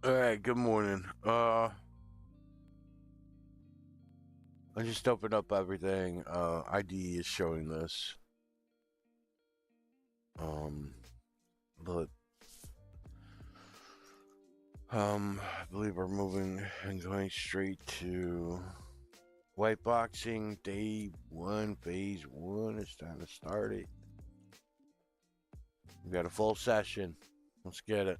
Alright, good morning. I just opened up everything. IDE is showing this. But I believe we're moving and going straight to white boxing day 1, phase 1. It's time to start it. We got a full session. Let's get it.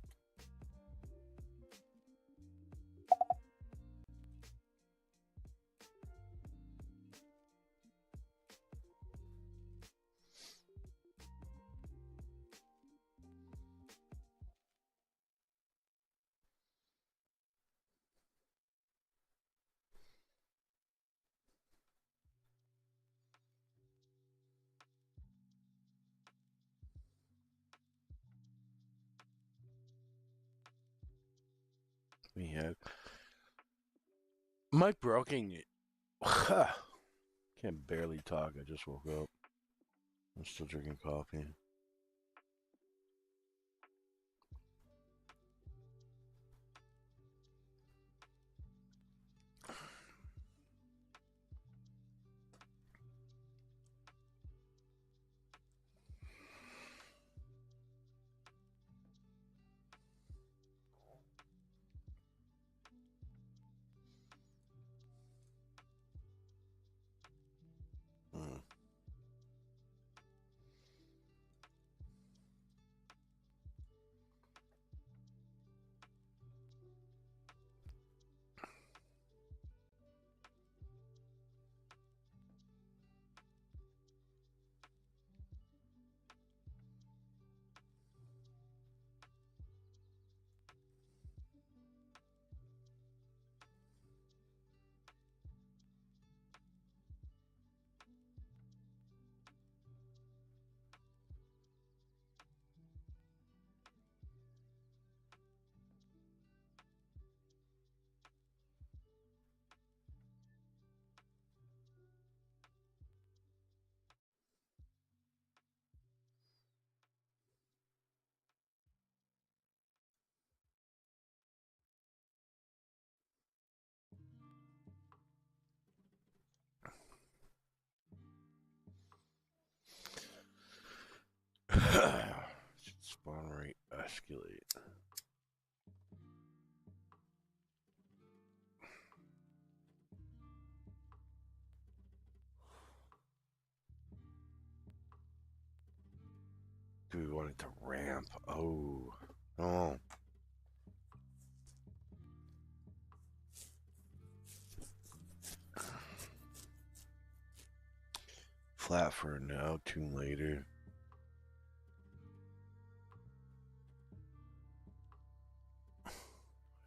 We have Mike broken. Can't barely talk. I just woke up. I'm still drinking coffee. Mm. Spawn rate escalate. Do we want it to ramp? Oh. Flat for now, tune later.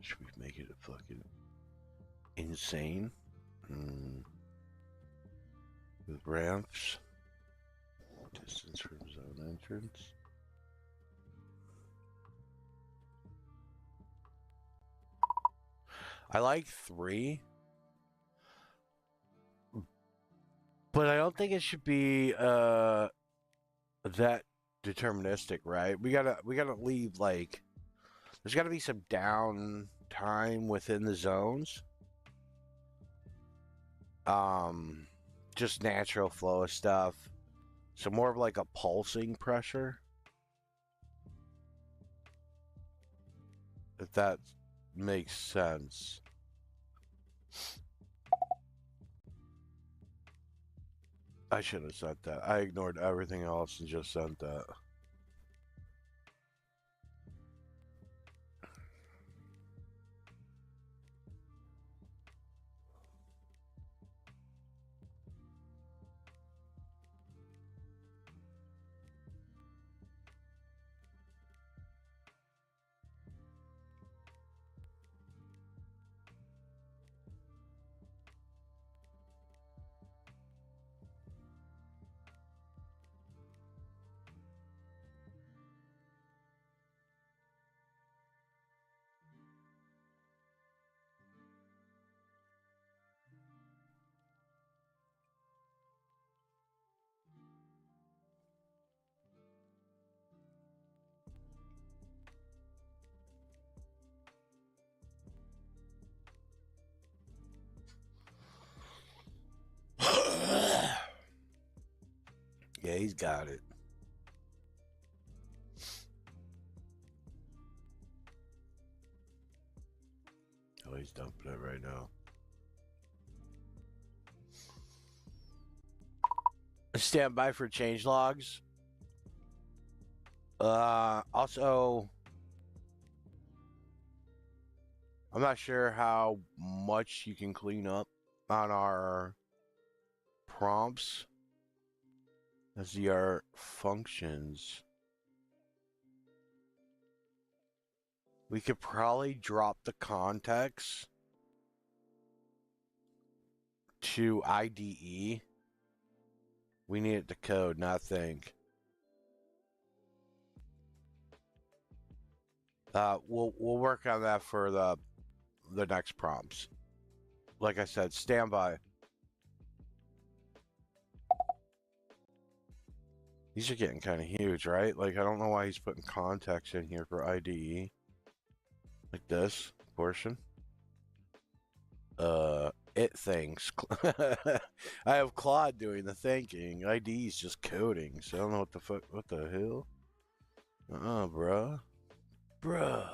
Should we make it a fucking insane? With ramps. Distance from zone entrance. I like 3. But I don't think it should be that deterministic, right? We gotta leave, like, there's gotta be some down time within the zones. Just natural flow of stuff. So more of like a pulsing pressure. If that makes sense. I should have said that. I ignored everything else and just sent that. he's got it. Oh, he's dumping it right now. Stand by for change logs. Also, I'm not sure how much you can clean up on our prompts as the art functions. We could probably drop the context to IDE. We need it to code, not think. We'll work on that for the next prompts. Like I said, stand by. These are getting kind of huge, right? Like, I don't know why he's putting context in here for IDE. Like this portion. It thinks. I have Claude doing the thinking. IDE is just coding, so I don't know what the fuck. What the hell? Bruh. Bruh.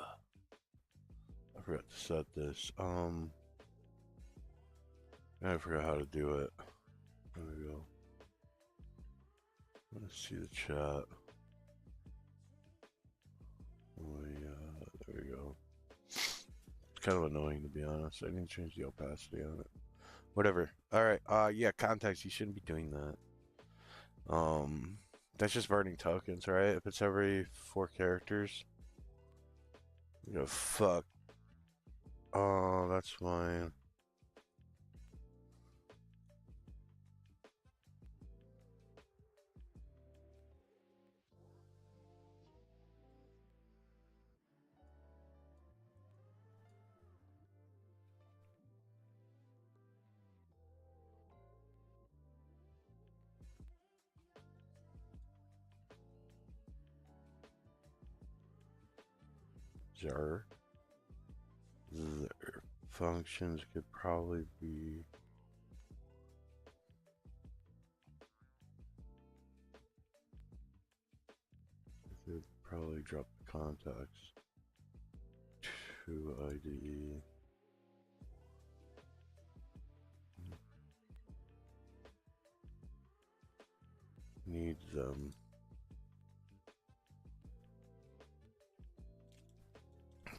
I forgot to set this. I forgot how to do it. There we go. Let's see the chat. Oh yeah, there we go. It's kind of annoying, to be honest. I didn't change the opacity on it. Whatever. All right. Yeah, context. You shouldn't be doing that. That's just burning tokens, right? If it's every 4 characters. You know, fuck. Oh, that's fine. Jar. Their functions could probably be. Could probably drop the context to IDE. Need them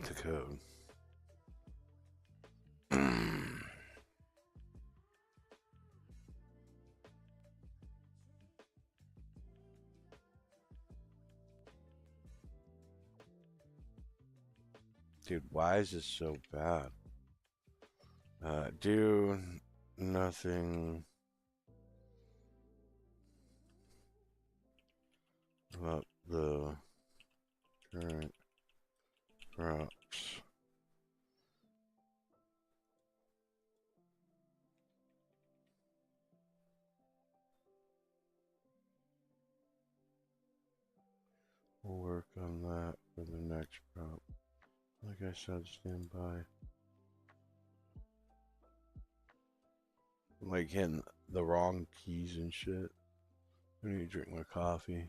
to code. Dude, why is this so bad? Do nothing about the current props. We'll work on that for the next prop. Like I said, stand by. I'm like hitting the wrong keys and shit. I need to drink my coffee.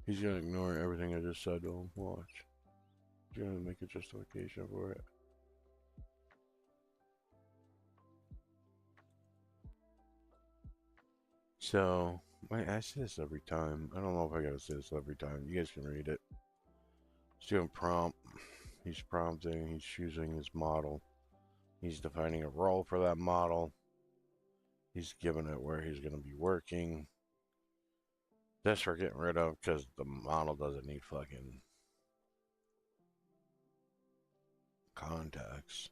He's gonna ignore everything I just said to him. Watch. He's gonna make a justification for it. So, I say this every time. I don't know if I gotta say this every time. You guys can read it. He's doing prompt. He's prompting. He's choosing his model. He's defining a role for that model. He's giving it where he's going to be working. This we're getting rid of because the model doesn't need fucking context.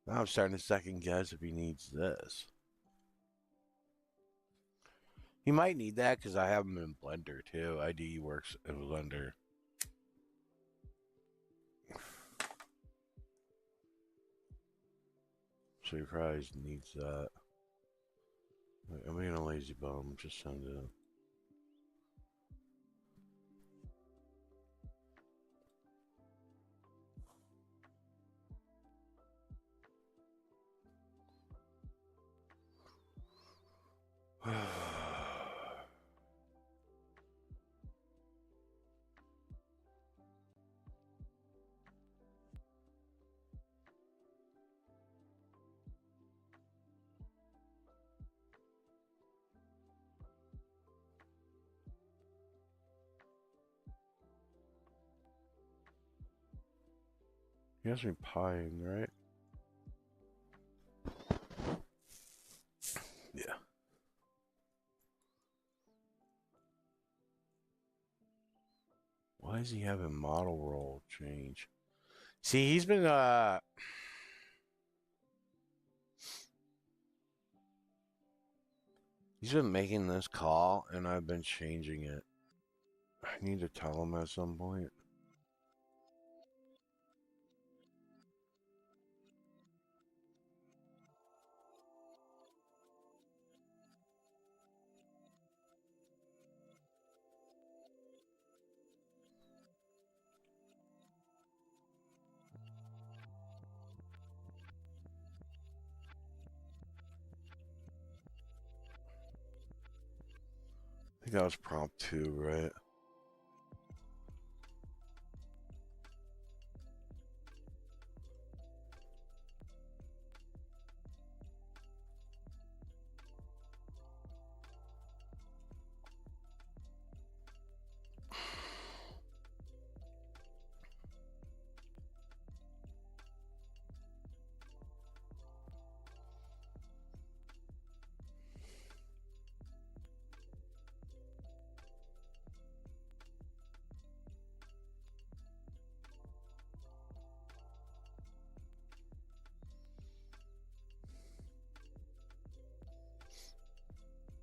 Now I'm starting to second guess if he needs this. He might need that because I have him in Blender too. IDE works in Blender. So he probably needs that. I'm being a lazy bum. Just send it. He has me pieing, right? Yeah. Why is he having model role change? See, he's been making this call and I've been changing it. I need to tell him at some point. I think that was prompt 2, right?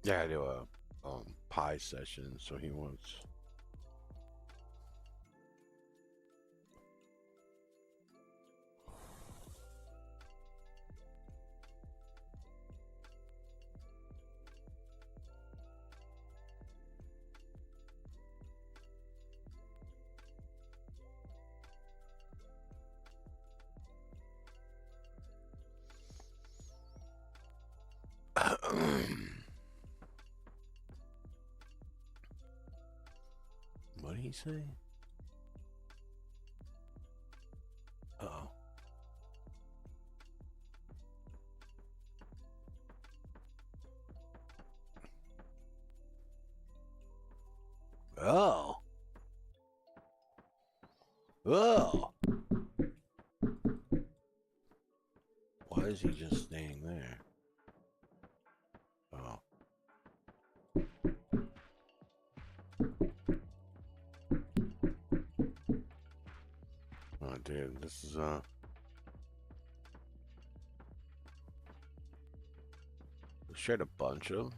Yeah, I do a pie session, so he wants. What did he say? Uh-oh. Oh. Oh. Why is he just staying there? Oh. Oh, dude, this is, we shared a bunch of them.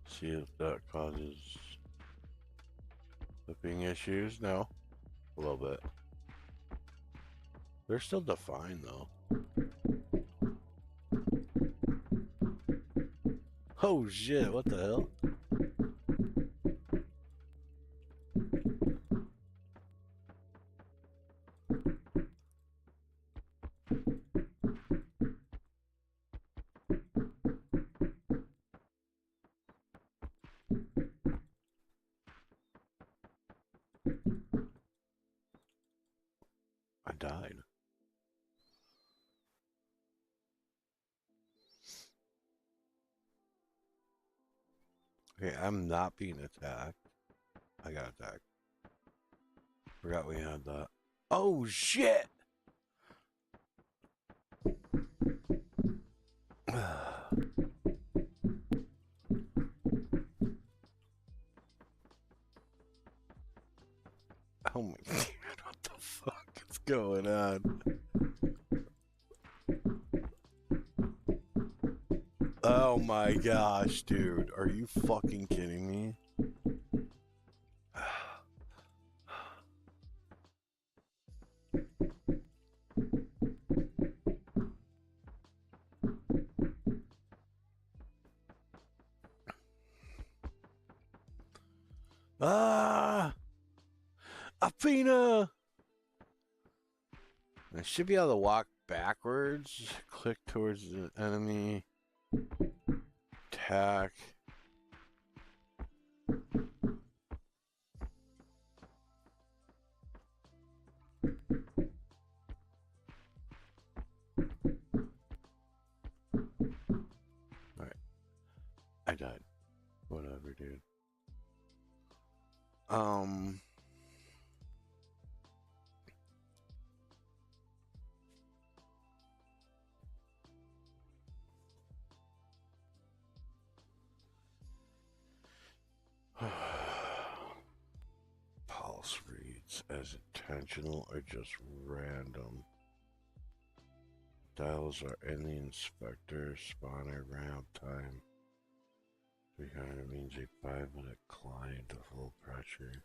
See if that causes flipping issues. No. A little bit. They're still defined, though. Oh, shit. What the hell? I died. Okay, I'm not being attacked. I got attacked. Forgot we had that. Oh, shit! Oh my god, what the fuck is going on? Oh my gosh, dude. Are you fucking kidding me? Ah! Athena! I should be able to walk backwards. Click towards the enemy. Attack. Alright. I died. Whatever, dude. it's as intentional or just random. Dials are in the inspector, spawner, ramp time. 300 means a 5-minute climb to full pressure.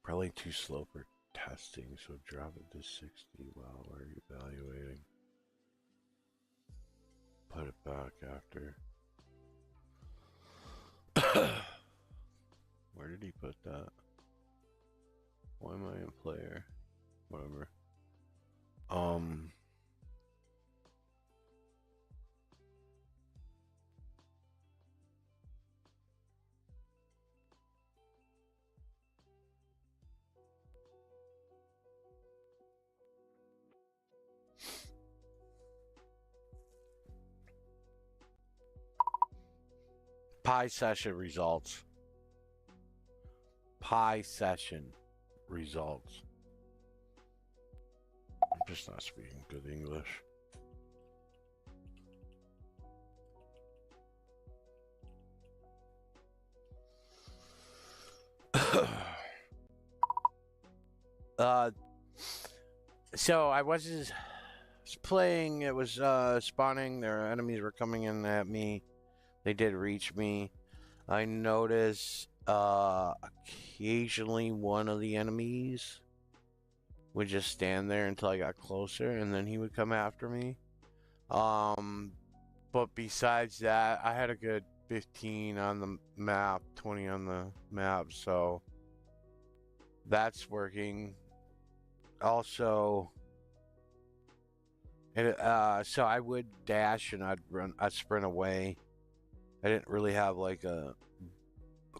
Probably too slow for testing, so drop it to 60 while we're evaluating. Put it back after. Where did he put that? Why am I in player? Whatever. Pi session results. Pi session results. I'm just not speaking good English. So I was playing, it was spawning, their enemies were coming in at me. They did reach me. I noticed occasionally one of the enemies would just stand there until I got closer, and then he would come after me. But besides that, I had a good 15 on the map, 20 on the map, so that's working. Also, so I would dash and I'd sprint away. I didn't really have like a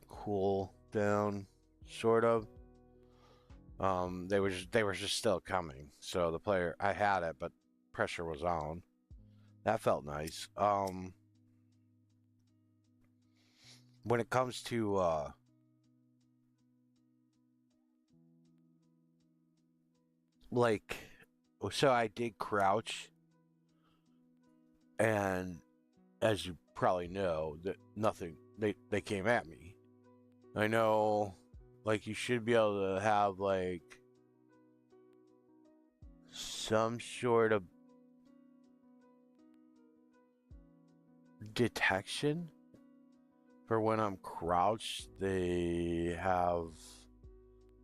cool down, sort of. They were just still coming. So the player, I had it, but pressure was on. That felt nice. When it comes to like, so I did crouch, and as you probably know, that nothing, they came at me. I know, like, you should be able to have like some sort of detection for when I'm crouched. They have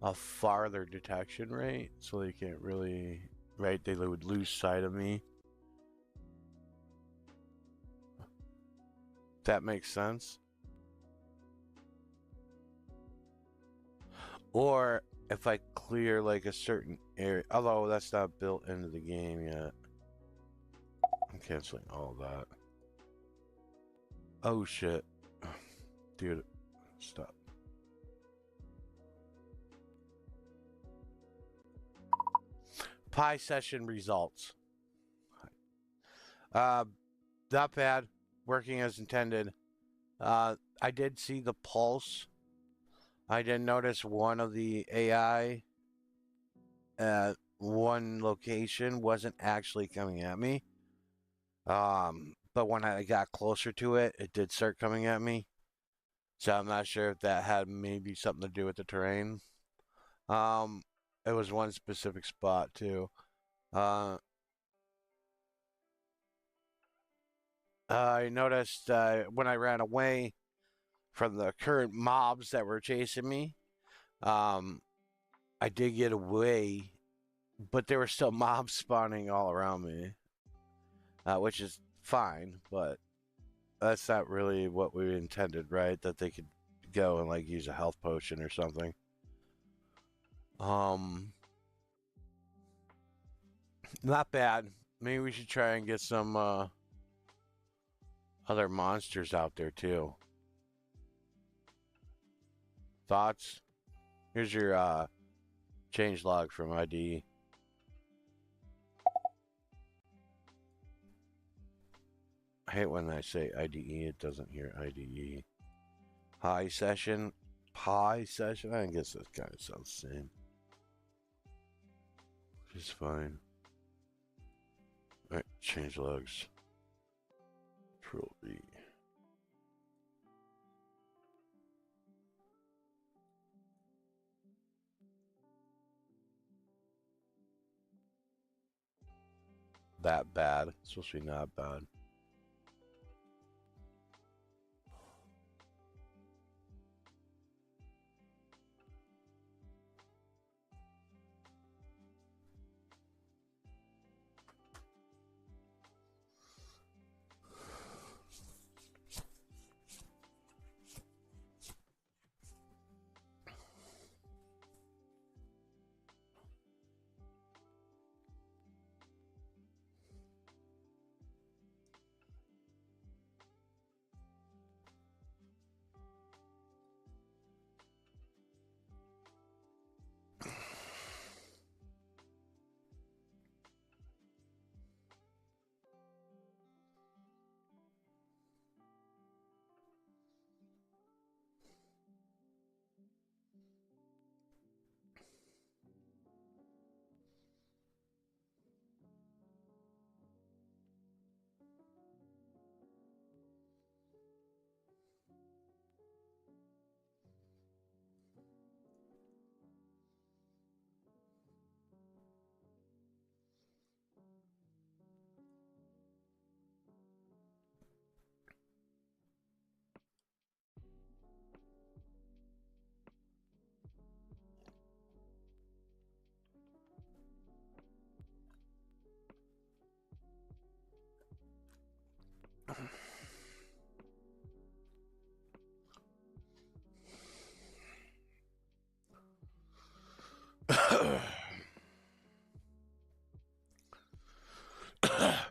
a farther detection rate, so they can't really, right? They would lose sight of me. That makes sense. Or if I clear like a certain area, although that's not built into the game yet. I'm canceling all that. Oh shit. Dude, stop. Pi session results. Not bad. Working as intended. I did see the pulse. I did notice one of the AI at one location wasn't actually coming at me. But when I got closer to it, it did start coming at me. So I'm not sure if that had maybe something to do with the terrain. It was one specific spot too. I noticed when I ran away from the current mobs that were chasing me, I did get away, but there were still mobs spawning all around me, which is fine, but that's not really what we intended, right? That they could go and like use a health potion or something. Not bad. Maybe we should try and get some other monsters out there too. Thoughts? Here's your change log from IDE. I hate when I say IDE, it doesn't hear IDE. Pi session? Pi session? I guess that kind of sounds the same. Which is fine. Alright, change logs. Control V. that bad. It's supposed to be not bad.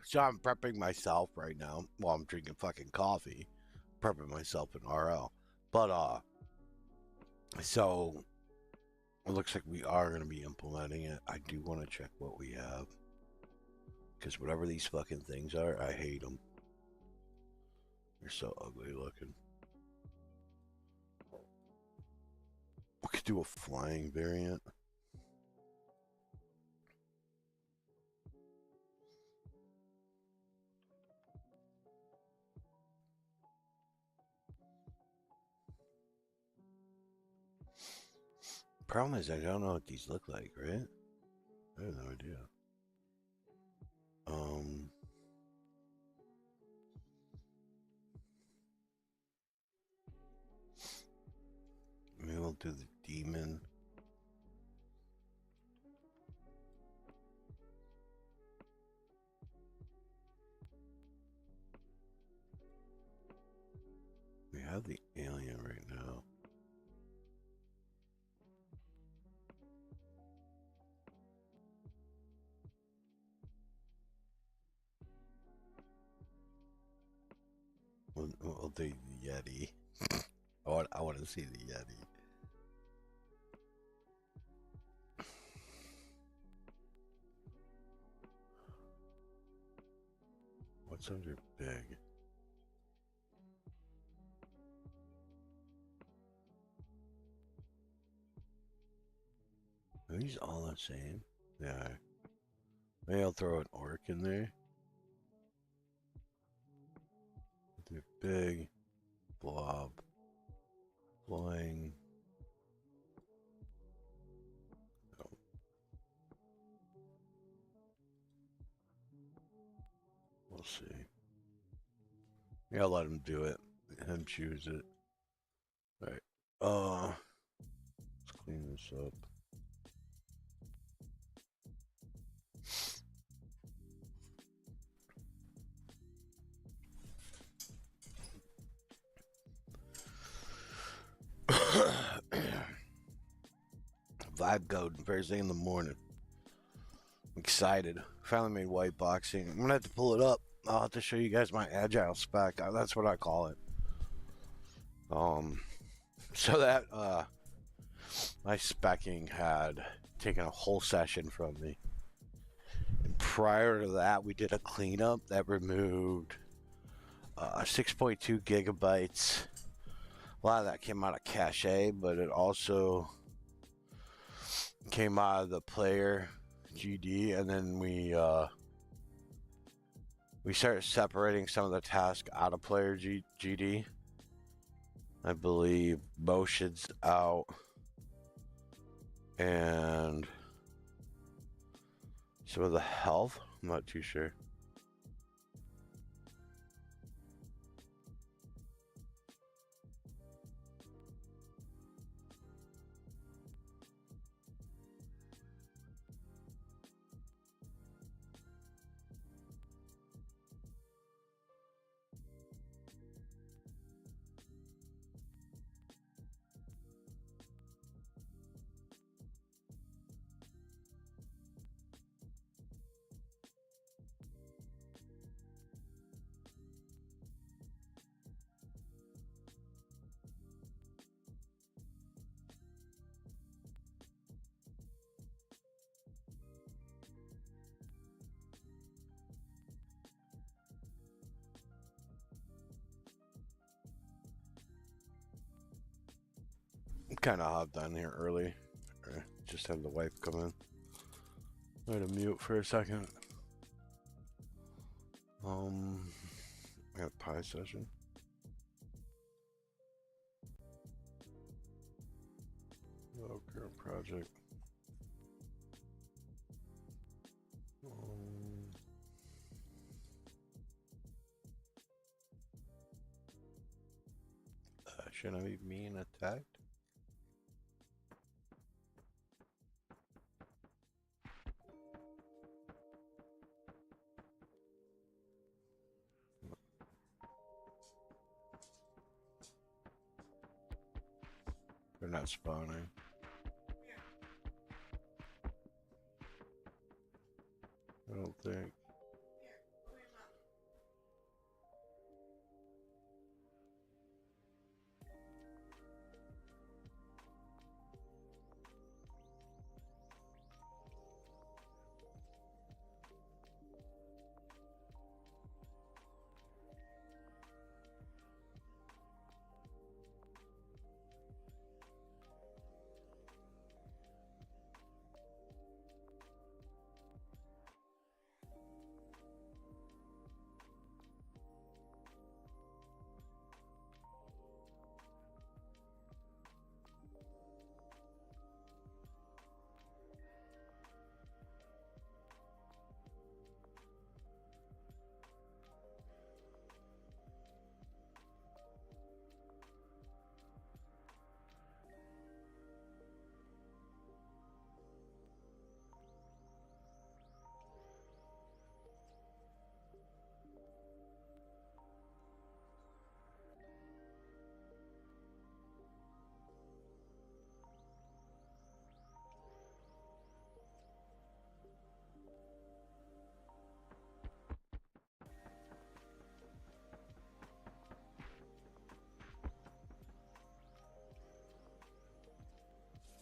So I'm prepping myself right now while I'm drinking fucking coffee, prepping myself in RL. But so it looks like we are going to be implementing it. I do want to check what we have, because whatever these fucking things are, I hate them. They're so ugly looking. We could do a flying variant. Problem is, I don't know what these look like, right? I have no idea. Maybe we'll do the demon. We have the alien right now. We'll do the Yeti. I want to see the Yeti. What's under big? Are these all the same? Yeah. Maybe I'll throw an orc in there. Do big, blob, flying. Oh. We'll see. Yeah, I'll let him do it. Let him choose it. All right. Let's clean this up. Vibe code first thing in the morning. I'm excited. Finally made white boxing. I'm gonna have to pull it up. I'll have to show you guys my agile spec. That's what I call it. So that my specking had taken a whole session from me. And prior to that, we did a cleanup that removed 6.2 gigabytes. A lot of that came out of cache, but it also came out of the player GD, and then we started separating some of the tasks out of player GD. I believe motion's out, and some of the health, I'm not too sure. kind of hopped on here early. Just had the wife come in. I had to mute for a second. I got pie session. Oh, current project. Should I be being attacked? They're not spawning. I don't think.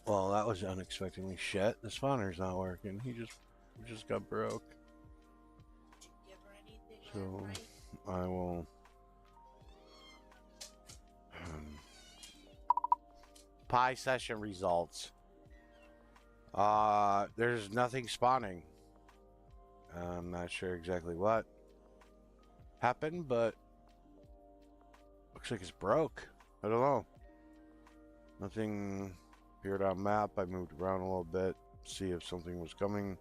Well, that was unexpectedly shit. The spawner's not working. He just got broke. So I will pie session results. There's nothing spawning. I'm not sure exactly what happened, but looks like it's broke. I don't know. Nothing appeared on map. I moved around a little bit, see if something was coming.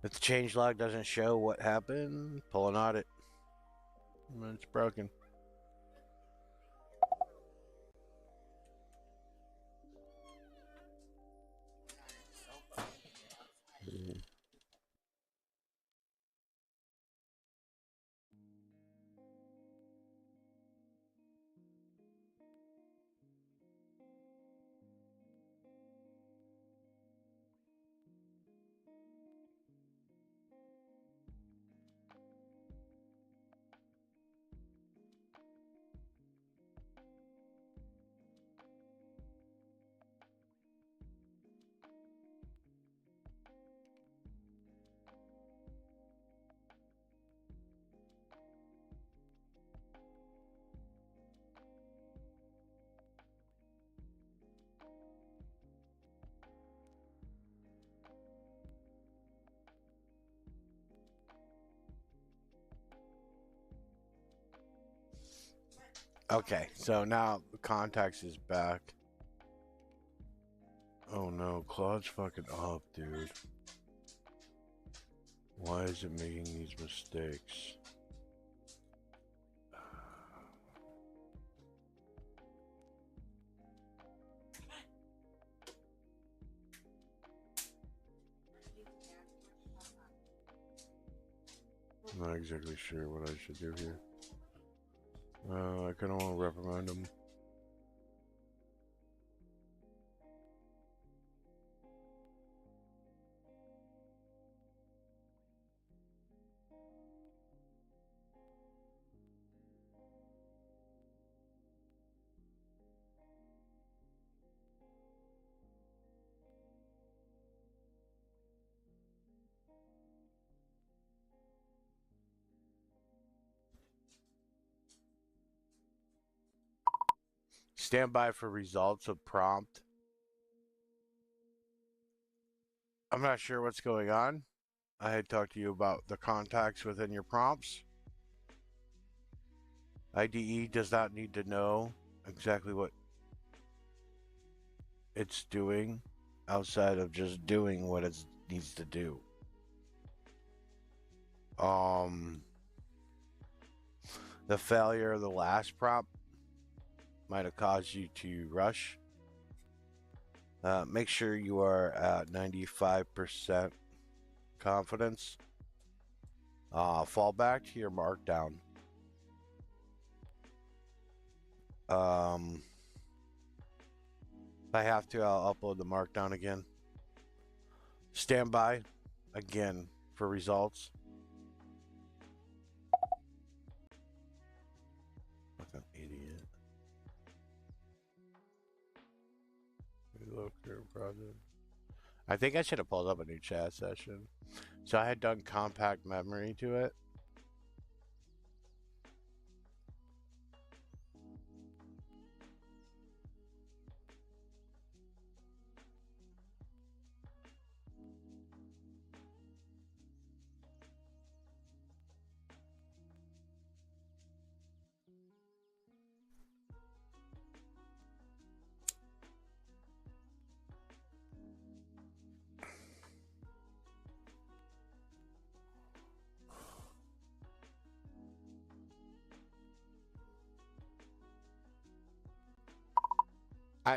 If the changelog doesn't show what happened, pull an audit. It's broken. Okay, so now the contacts is back. Oh no, Claude's fucking up, dude. Why is it making these mistakes? I'm not exactly sure what I should do here. I kind of want to reprimand him. Stand by for results of prompt. I'm not sure what's going on. I had talked to you about the contacts within your prompts. IDE does not need to know exactly what it's doing outside of just doing what it needs to do. The failure of the last prompt might have caused you to rush. Make sure you are at 95% confidence. Fall back to your markdown. If I have to, I'll upload the markdown again. Stand by again for results. Fucking idiot. Reload current project. I think I should have pulled up a new chat session. So I had done compact memory to it.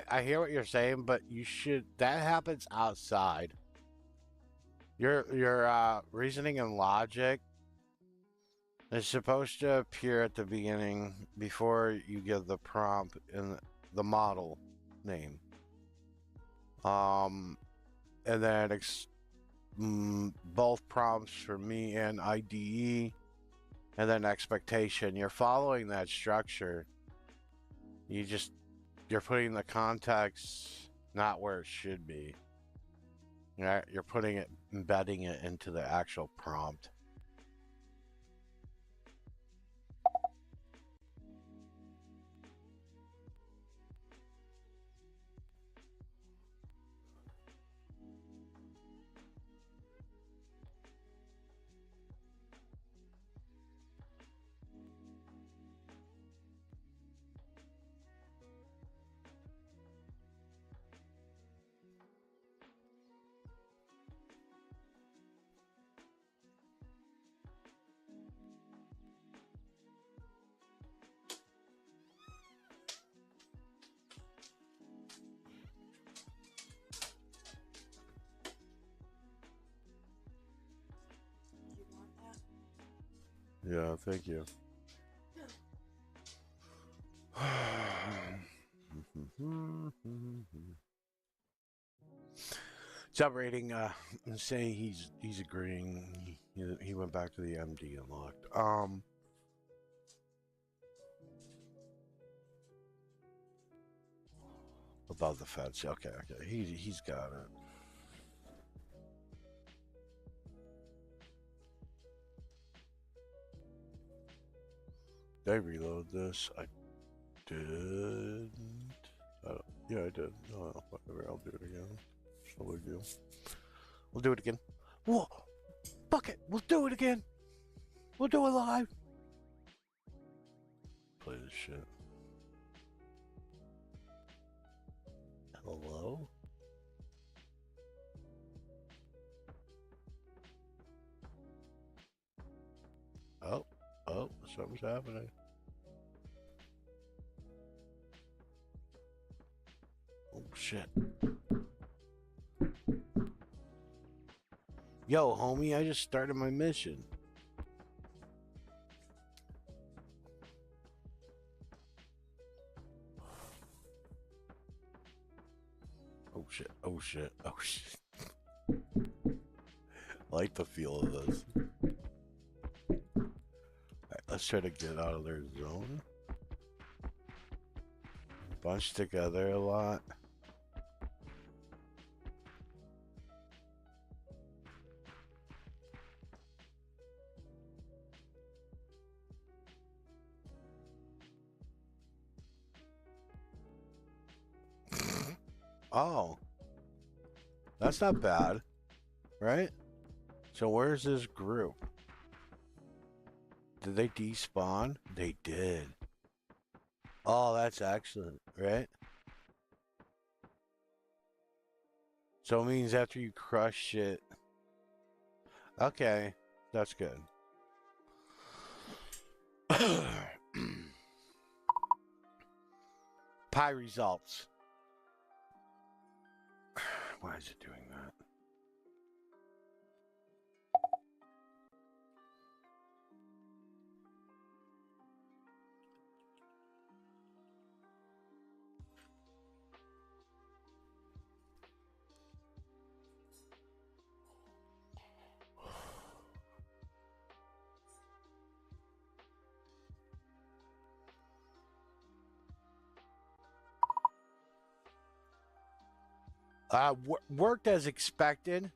I hear what you're saying, but you should, that happens outside. Your reasoning and logic is supposed to appear at the beginning before you give the prompt in the model name. And then both prompts for me and IDE, and then expectation. You're following that structure. You're putting the context not where it should be. You're putting it, embedding it into the actual prompt. Yeah, thank you. Job rating, saying he's agreeing. He went back to the MD and locked. Above the fence. Okay. He's got it. Did I reload this? I did. Yeah, I did. Oh, whatever. I'll do it again. It's no big deal. We'll do it again. Whoa! Fuck it! We'll do it again! We'll do it live! Play this shit. Hello? Oh, something's happening. Oh, shit. Yo, homie, I just started my mission. Oh, shit. Oh, shit. Oh, shit. I like the feel of this. Alright, let's try to get out of their zone. Bunch together a lot. Oh, that's not bad, right? So where's this group? Did they despawn? They did. Oh, that's excellent, right? So it means after you crush it. Okay, that's good. Pi results. Why is it doing that? Worked as expected.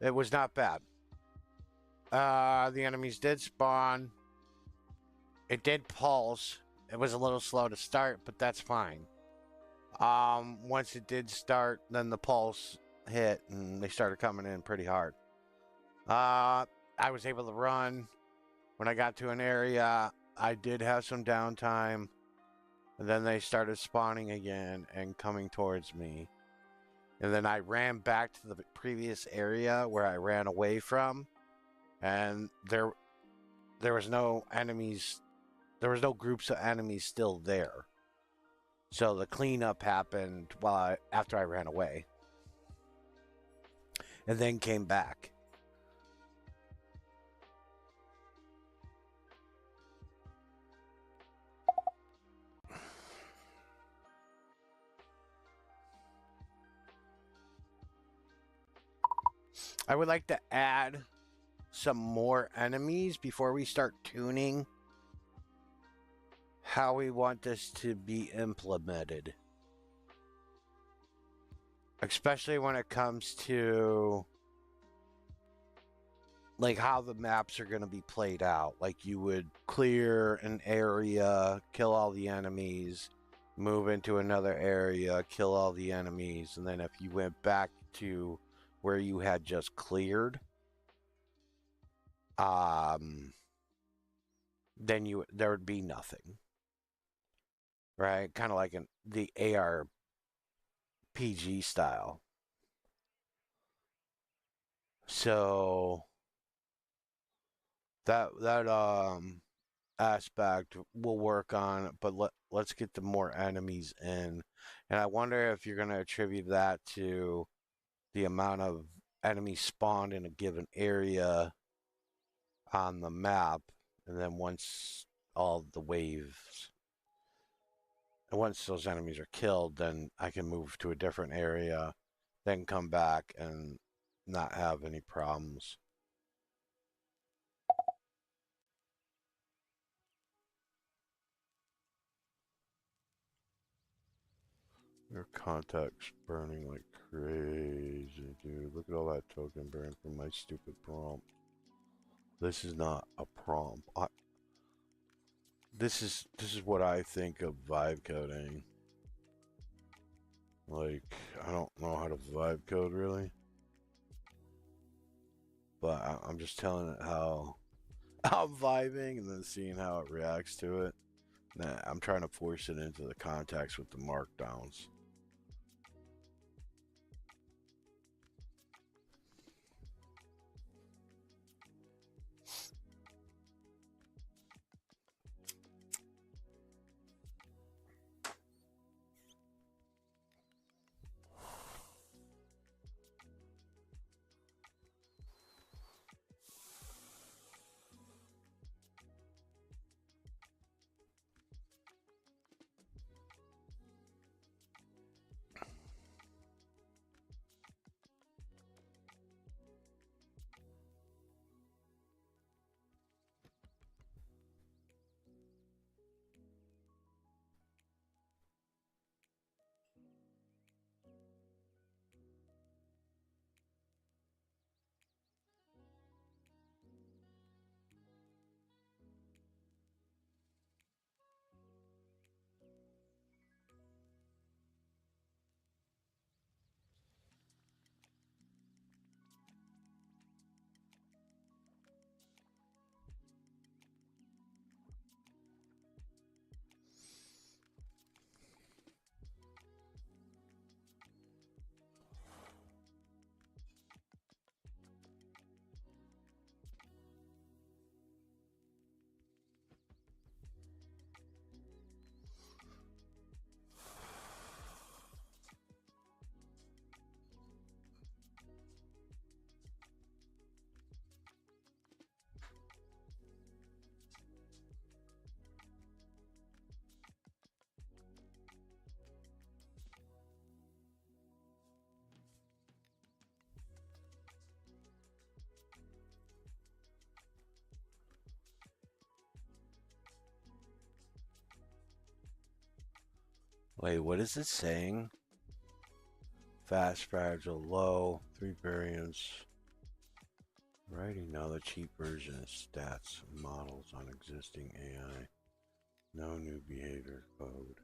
It was not bad. The enemies did spawn. It did pulse. It was a little slow to start, but that's fine. Once it did start, then the pulse hit and they started coming in pretty hard. I was able to run. When I got to an area, I did have some downtime. And then they started spawning again and coming towards me. And then I ran back to the previous area where I ran away from. And there was no enemies. There was no groups of enemies still there. So the cleanup happened after I ran away. And then came back. I would like to add some more enemies before we start tuning how we want this to be implemented. Especially when it comes to like how the maps are going to be played out. Like you would clear an area, kill all the enemies, move into another area, kill all the enemies, and then if you went back to where you had just cleared, then there would be nothing. Right? Kind of like the ARPG style. So that aspect we'll work on, but let's get the more enemies in. And I wonder if you're going to attribute that to the amount of enemies spawned in a given area on the map, and then once those enemies are killed, then I can move to a different area, then come back and not have any problems. Your contact's burning like crazy, dude. Look at all that token burn from my stupid prompt. This is not a prompt. This is what I think of vibe coding. Like, I don't know how to vibe code really, but I'm just telling it how I'm vibing and then seeing how it reacts to it. Nah, I'm trying to force it into the context with the markdowns. Wait, what is it saying? Fast, fragile, low, 3 variants. Writing now the cheap version of stats models on existing AI. No new behavior code.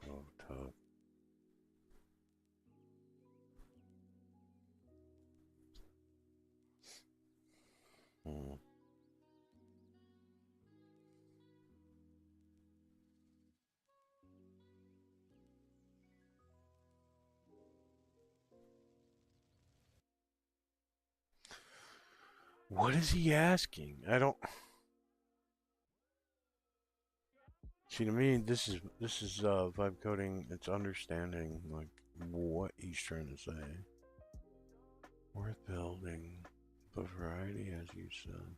So tough. Hmm. What is he asking? I don't see. To me, this is vibe coding. It's understanding like what he's trying to say. Worth building the variety, as you said.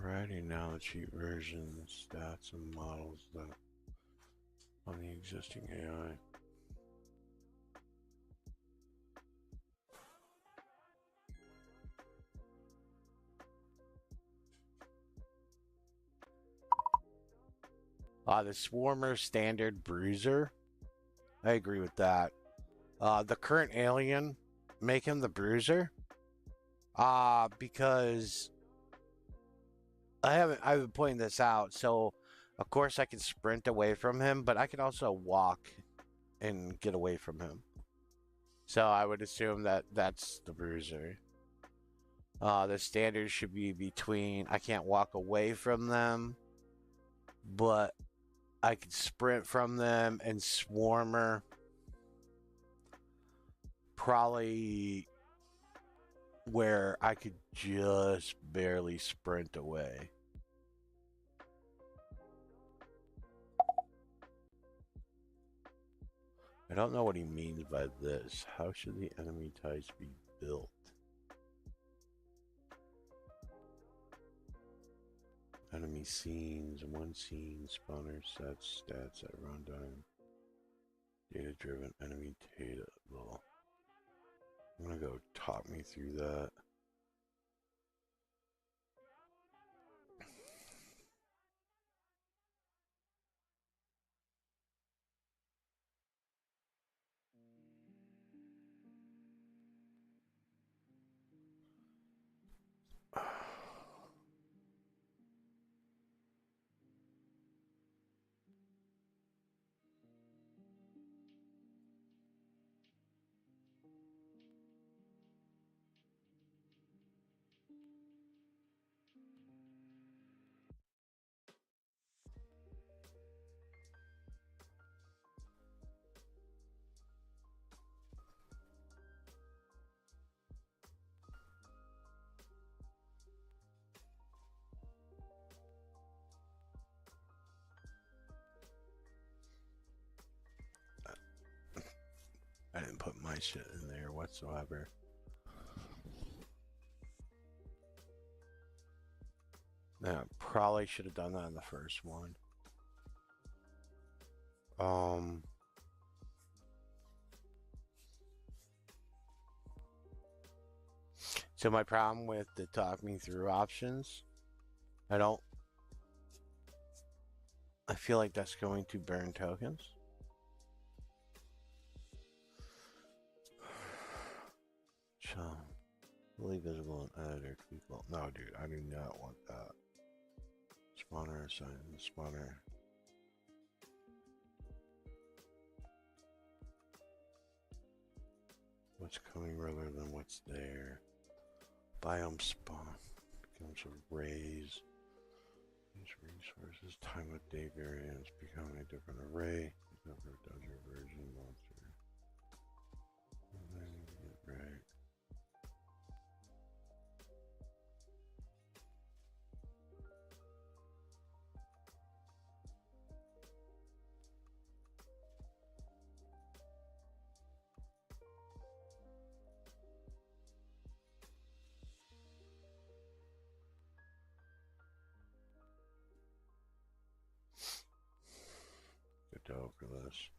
Variety now the cheap version, stats and models that on the existing AI. The Swarmer Standard Bruiser. I agree with that. The current alien, make him the Bruiser. Because I've been pointing this out. So, of course, I can sprint away from him, but I can also walk and get away from him. So I would assume that that's the Bruiser. The standard should be between. I can't walk away from them, but I can sprint from them, and Swarmer probably where I could just barely sprint away. I don't know what he means by this. How should the enemy types be built? Enemy scenes, one scene, spawner sets, stats at runtime. Data driven enemy data. Well, I'm gonna go talk me through that. I didn't put my shit in there whatsoever. Yeah, probably should have done that in the first one. So my problem with the talk me through options, I feel like that's going to burn tokens. So, fully visible in editor people. No, dude, I do not want that. Spawner assign spawner. What's coming rather than what's there. Biome spawn becomes a raise. These resources, time of day variance, becoming a different array. Never does your version monster. Right. Godot for this.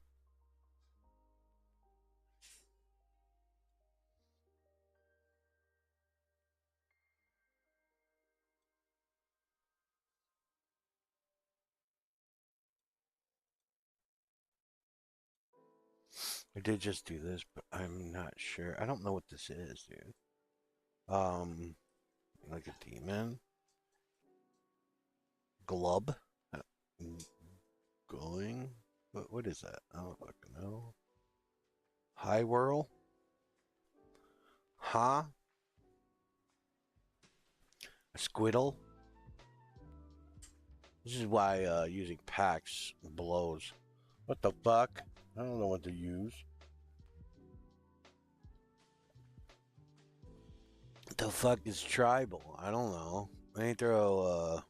I did just do this, but I'm not sure. I don't know what this is, dude. Like a demon? Glub? Uh, Going? What is that? I don't fucking know. High whirl? Huh? A squiddle? This is why using packs blows. What the fuck? I don't know what to use. What the fuck is tribal? I don't know. Let me throw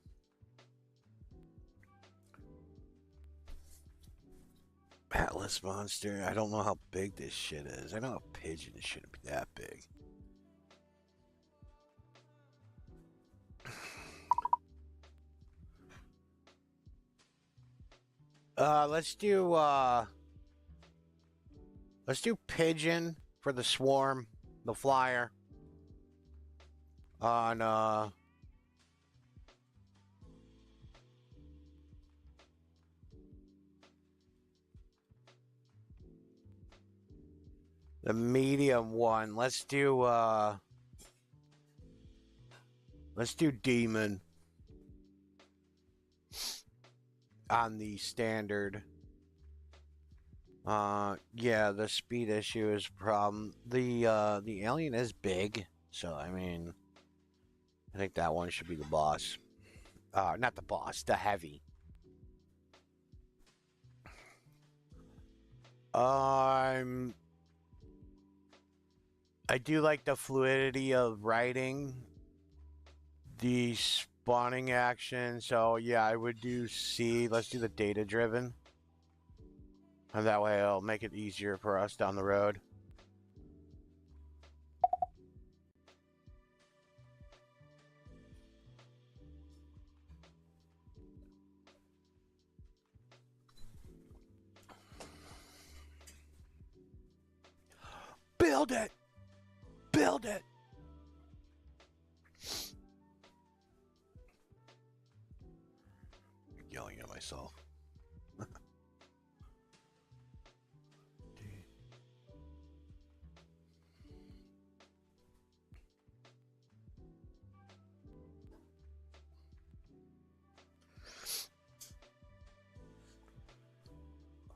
Atlas monster. I don't know how big this shit is. I know a pigeon shouldn't be that big. Let's do pigeon for the swarm, the flyer. On the medium one. Let's do demon on the standard. Yeah, the speed issue is a problem. The alien is big, so I mean, I think that one should be the boss. Not the boss, the heavy. I do like the fluidity of writing, the spawning action. So yeah, I would do C. Let's do the data driven. And that way it'll make it easier for us down the road. Build it! Build it! Yelling at myself.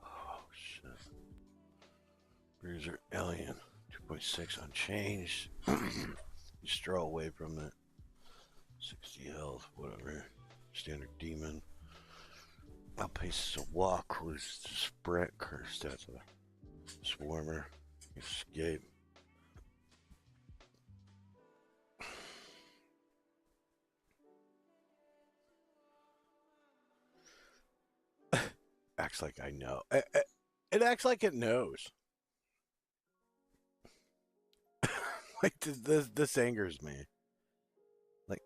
Oh, shit. Bruiser Alien. 2.6 unchanged. Just draw away from it. 60 health, whatever. Standard demon. Outpaces a walk, loses to sprint, curse stats of a swarmer. Escape. Acts like I know. It acts like it knows. Like this angers me. Like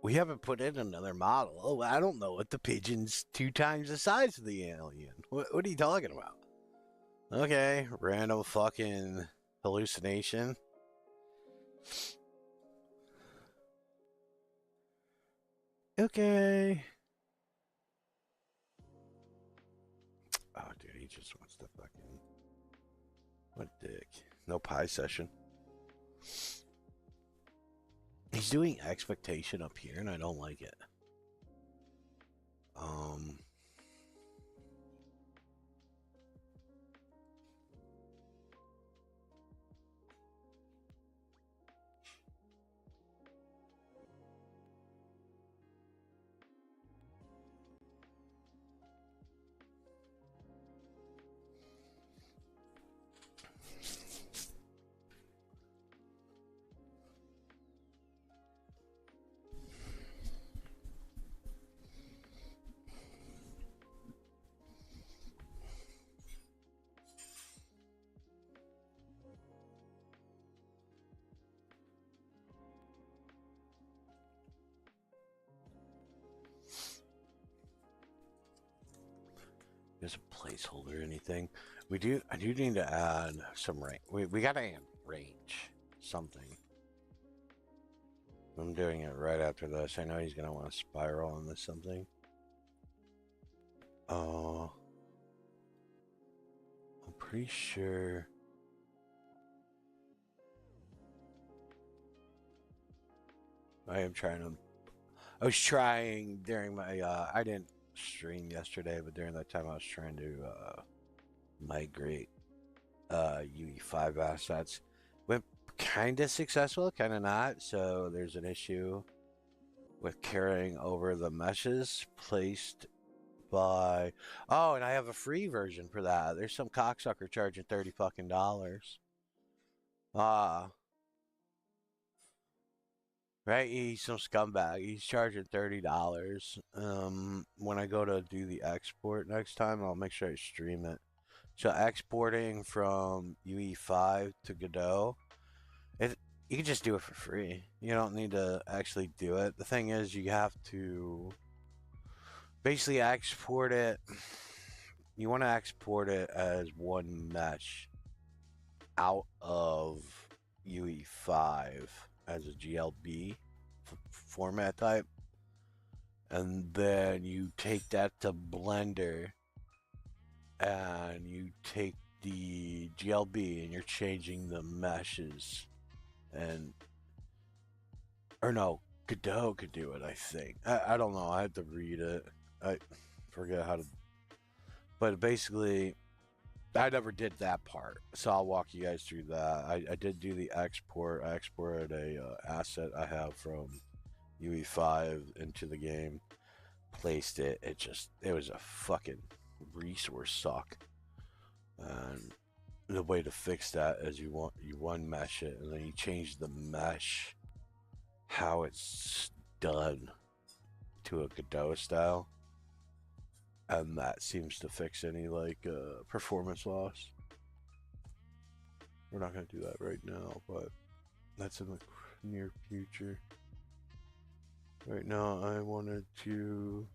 we haven't put in another model. Oh, I don't know what the pigeon's 2 times the size of the alien. What are you talking about? Okay, random fucking hallucination. Okay. Oh, dude, he just wants to fucking. What dick. No pie session. He's doing expectation up here, and I don't like it. There's a placeholder or anything. I do need to add some range. We gotta add range. Something. I'm doing it right after this. I know he's gonna want to spiral on this something. Oh. pretty sure. I was trying during my, I didn't stream yesterday, but during that time I was trying to migrate UE5 assets. Went kind of successful, kind of not. So there's an issue with carrying over the meshes placed by. Oh, and I have a free version for that. There's some cocksucker charging $30 fucking dollars. Right, he's some scumbag. He's charging $30. When I go to do the export next time, I'll make sure I stream it. So exporting from UE5 to Godot, you can just do it for free. You don't need to actually do it. The thing is, you have to basically export it. You want to export it as one mesh out of UE5 as a GLB format type, and then you take that to Blender and you take the GLB and you're changing the meshes, and or no, Godot could do it, I think. I don't know, I had to read it. I forget how to, but basically I never did that part, so I'll walk you guys through that. I did do the export. I exported a asset I have from UE5 into the game, placed it. It was a fucking resource suck. And the way to fix that is you one mesh it, and then you change the mesh how it's done to a Godot style, and that seems to fix any like performance loss. We're not going to do that right now, but that's in the near future. Right now I wanted to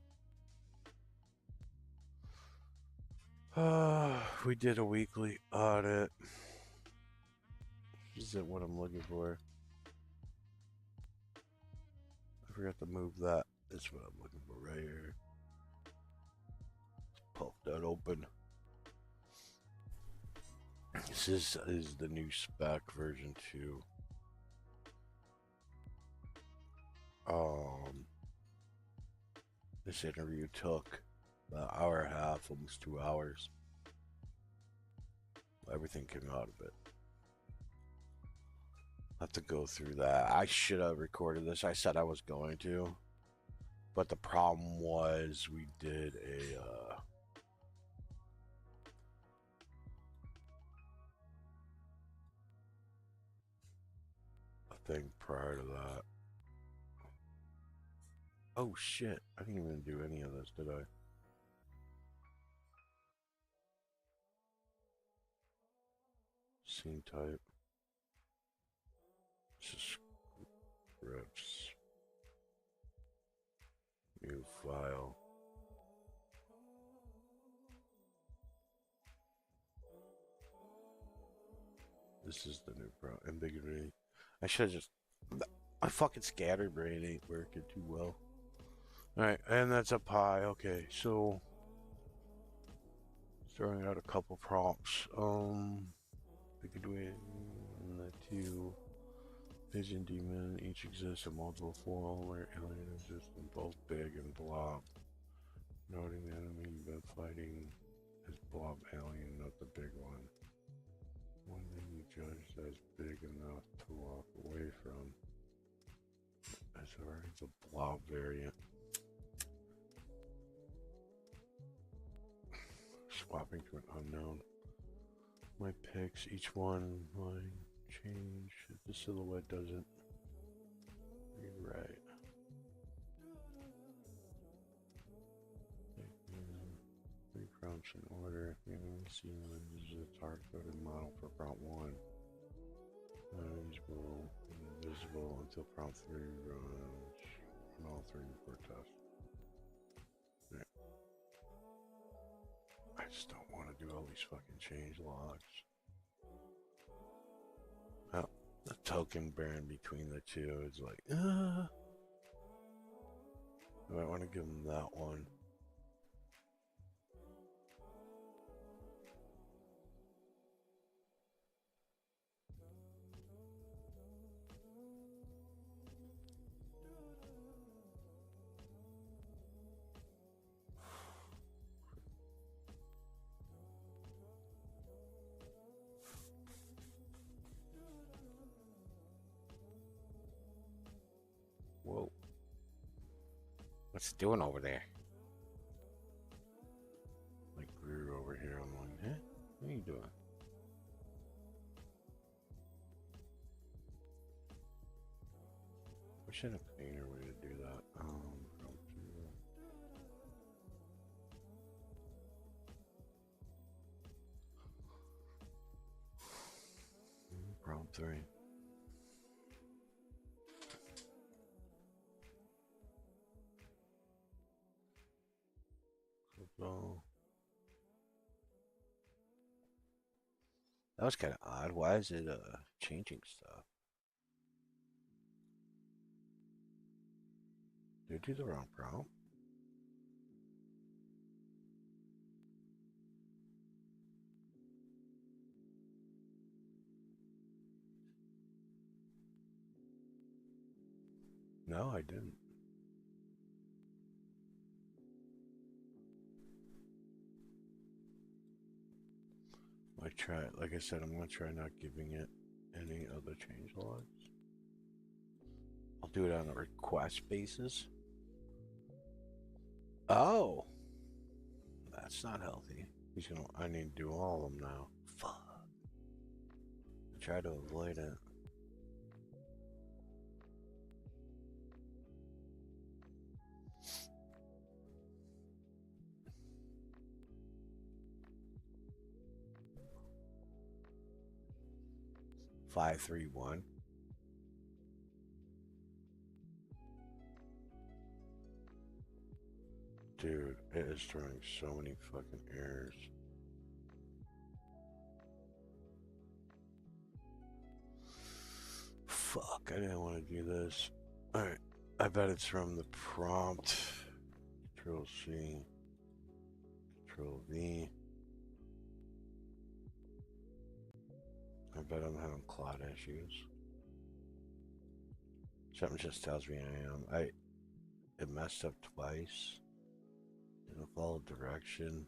we did a weekly audit. This isn't what I'm looking for. I forgot to move that. That's what I'm looking for right here. Pop that open. This is the new spec version 2. This interview took about an hour and a half, almost 2 hours. Everything came out of it. I have to go through that. I should have recorded this. I said I was going to, but the problem was we did a thing prior to that. Oh shit, I didn't even do any of this, did I? Scene type. Scripts. New file. This is the new AntiGravity. I should have just. My fucking scatterbrain ain't working too well. Alright, and that's a pie. Okay, so. Throwing out a couple prompts. We could do it in the two. Vision demon each exists in multiple forms where alien exists in both big and blob. Noting the enemy you've been fighting is blob alien, not the big one. One thing you judge as big enough to walk away from. As far as a blob variant. Swapping to an unknown. My picks, each one line change if the silhouette doesn't read right. Three prompts in order. The enemy scene is a hard-coded model for prompt 1. Enemies will be invisible until prompt 3 runs on all 3 before test. Yeah. I just don't want to do all these fucking change logs. Well, the token bearing between the two is like, I might want to give them that one. What's it doing over there? Like Greer over here. I'm like, huh? What are you doing? Wish I had a cleaner way to do that. Prompt 3. Football. That was kind of odd. Why is it changing stuff? Did I do the wrong prompt? No, I didn't. I try, like I said, I'm going to try not giving it any other change logs. I'll do it on a request basis. Oh, that's not healthy. He's gonna. I need to do all of them now. Fuck. I try to avoid it. Five, 3, 1. Dude, it is throwing so many fucking errors. Fuck, I didn't want to do this. Alright, I bet it's from the prompt. Control C. Control V. I bet I'm having Claude issues. Something just tells me I am. It messed up twice. Didn't follow direction.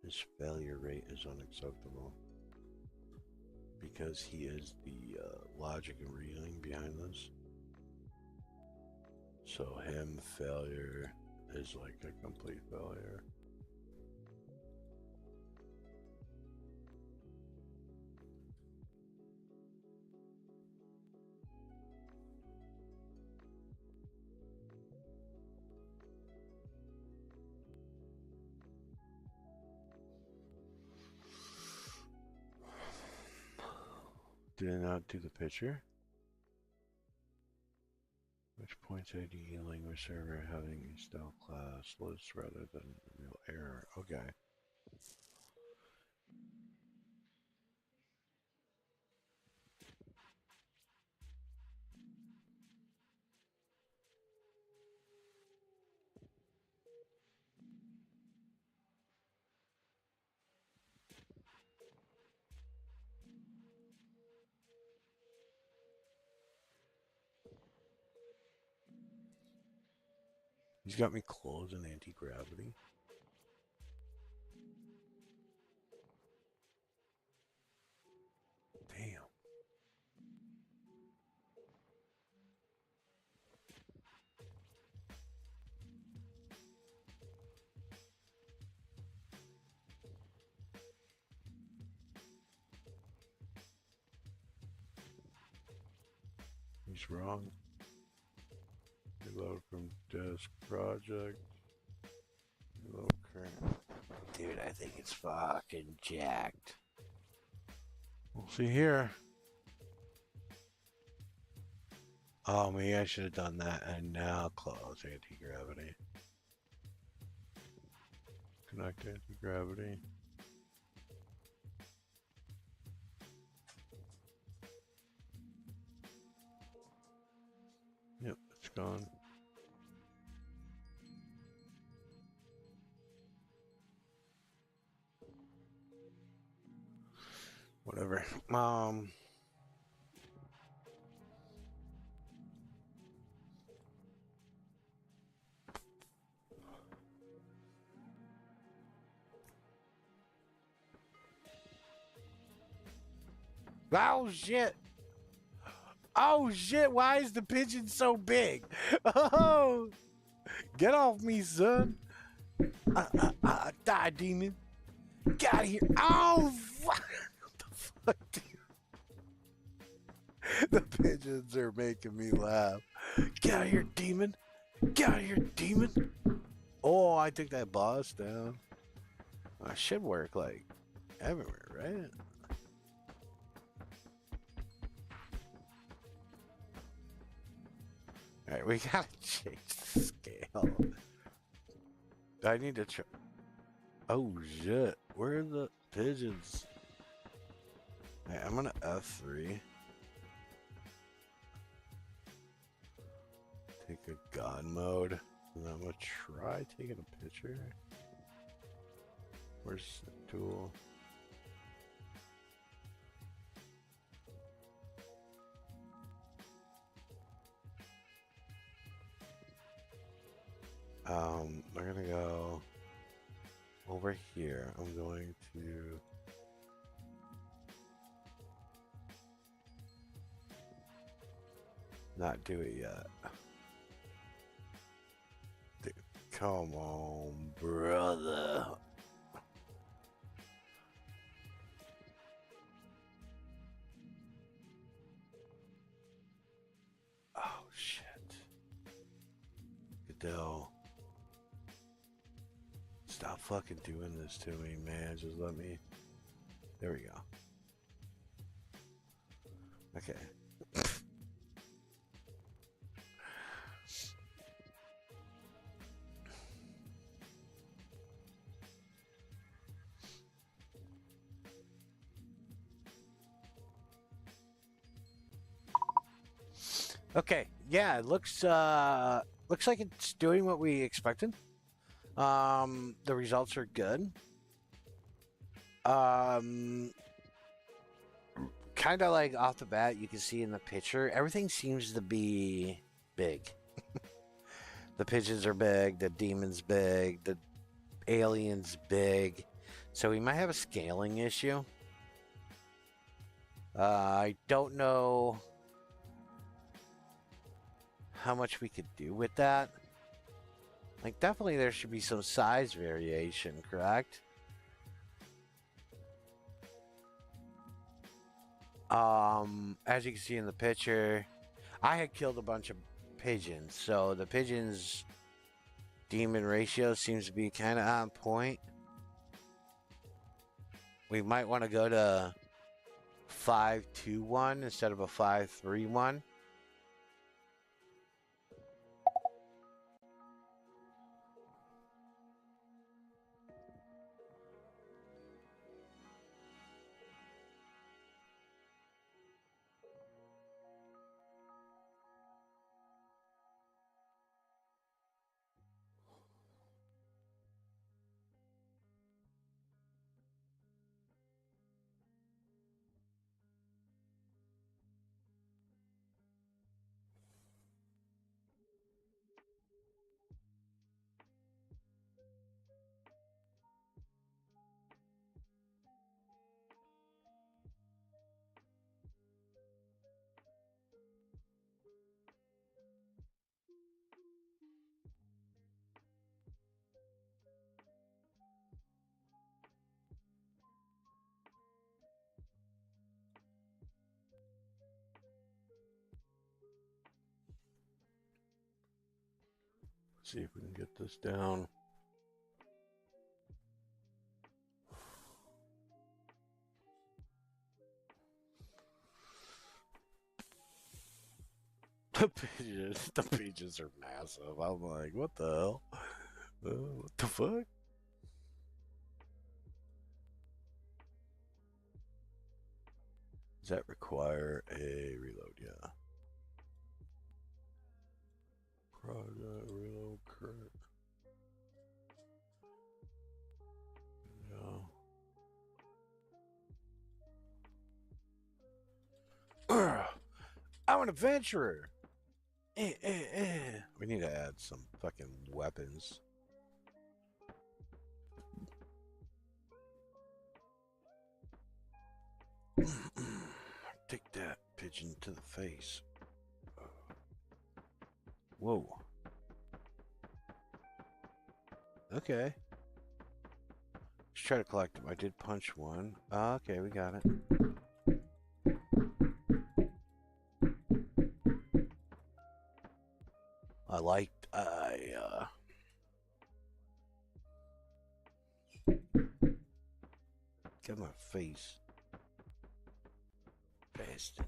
His failure rate is unacceptable. Because he is the logic and reasoning behind this. So him failure is like a complete failure. Did I not do the picture? Which points ID language server having a style class list rather than a real error? Okay. He's got me closed in AntiGravity. Damn. He's wrong. Reload from desk project. Reload current. Dude, I think it's fucking jacked. We'll see here. Oh, maybe I should have done that and now close AntiGravity. Connect AntiGravity. Yep, it's gone. Whatever. Oh shit! Oh shit, why is the pigeon so big? Oh, get off me, son. Die, demon. Get out of here. Oh, what the fuck, dude? The pigeons are making me laugh. Get out of here, demon. Get out of here, demon. Oh, I took that boss down. I should work, like, everywhere, right? Alright, we gotta change the scale. I need to try. Oh, shit. Where are the pigeons? Alright, I'm gonna F3. Take a God mode. And I'm gonna try taking a picture. Where's the tool? We're gonna go over here. I'm going to not do it yet. Dude, come on, brother. Oh shit. Godot. Stop fucking doing this to me, man. Just let me. There we go. Okay. Okay. Yeah, it looks like it's doing what we expected. The results are good. Kind of like off the bat, you can see in the picture, everything seems to be big. The pigeons are big, the demon's big, the alien's big. So we might have a scaling issue. I don't know how much we could do with that. Like, definitely there should be some size variation, correct? As you can see in the picture, I had killed a bunch of pigeons, so the pigeons demon ratio seems to be kind of on point. We might want to go to 5-2-1 instead of a 5-3-1. See if we can get this down. The pages are massive. I'm like, what the hell? What the fuck? Does that require a reload? Yeah. Project reload current. Yeah. I'm an adventurer. We need to add some fucking weapons. Take that, pigeon to the face. Whoa. Okay. Let's try to collect them. I did punch one. Okay, we got it. Get my face. Bastard.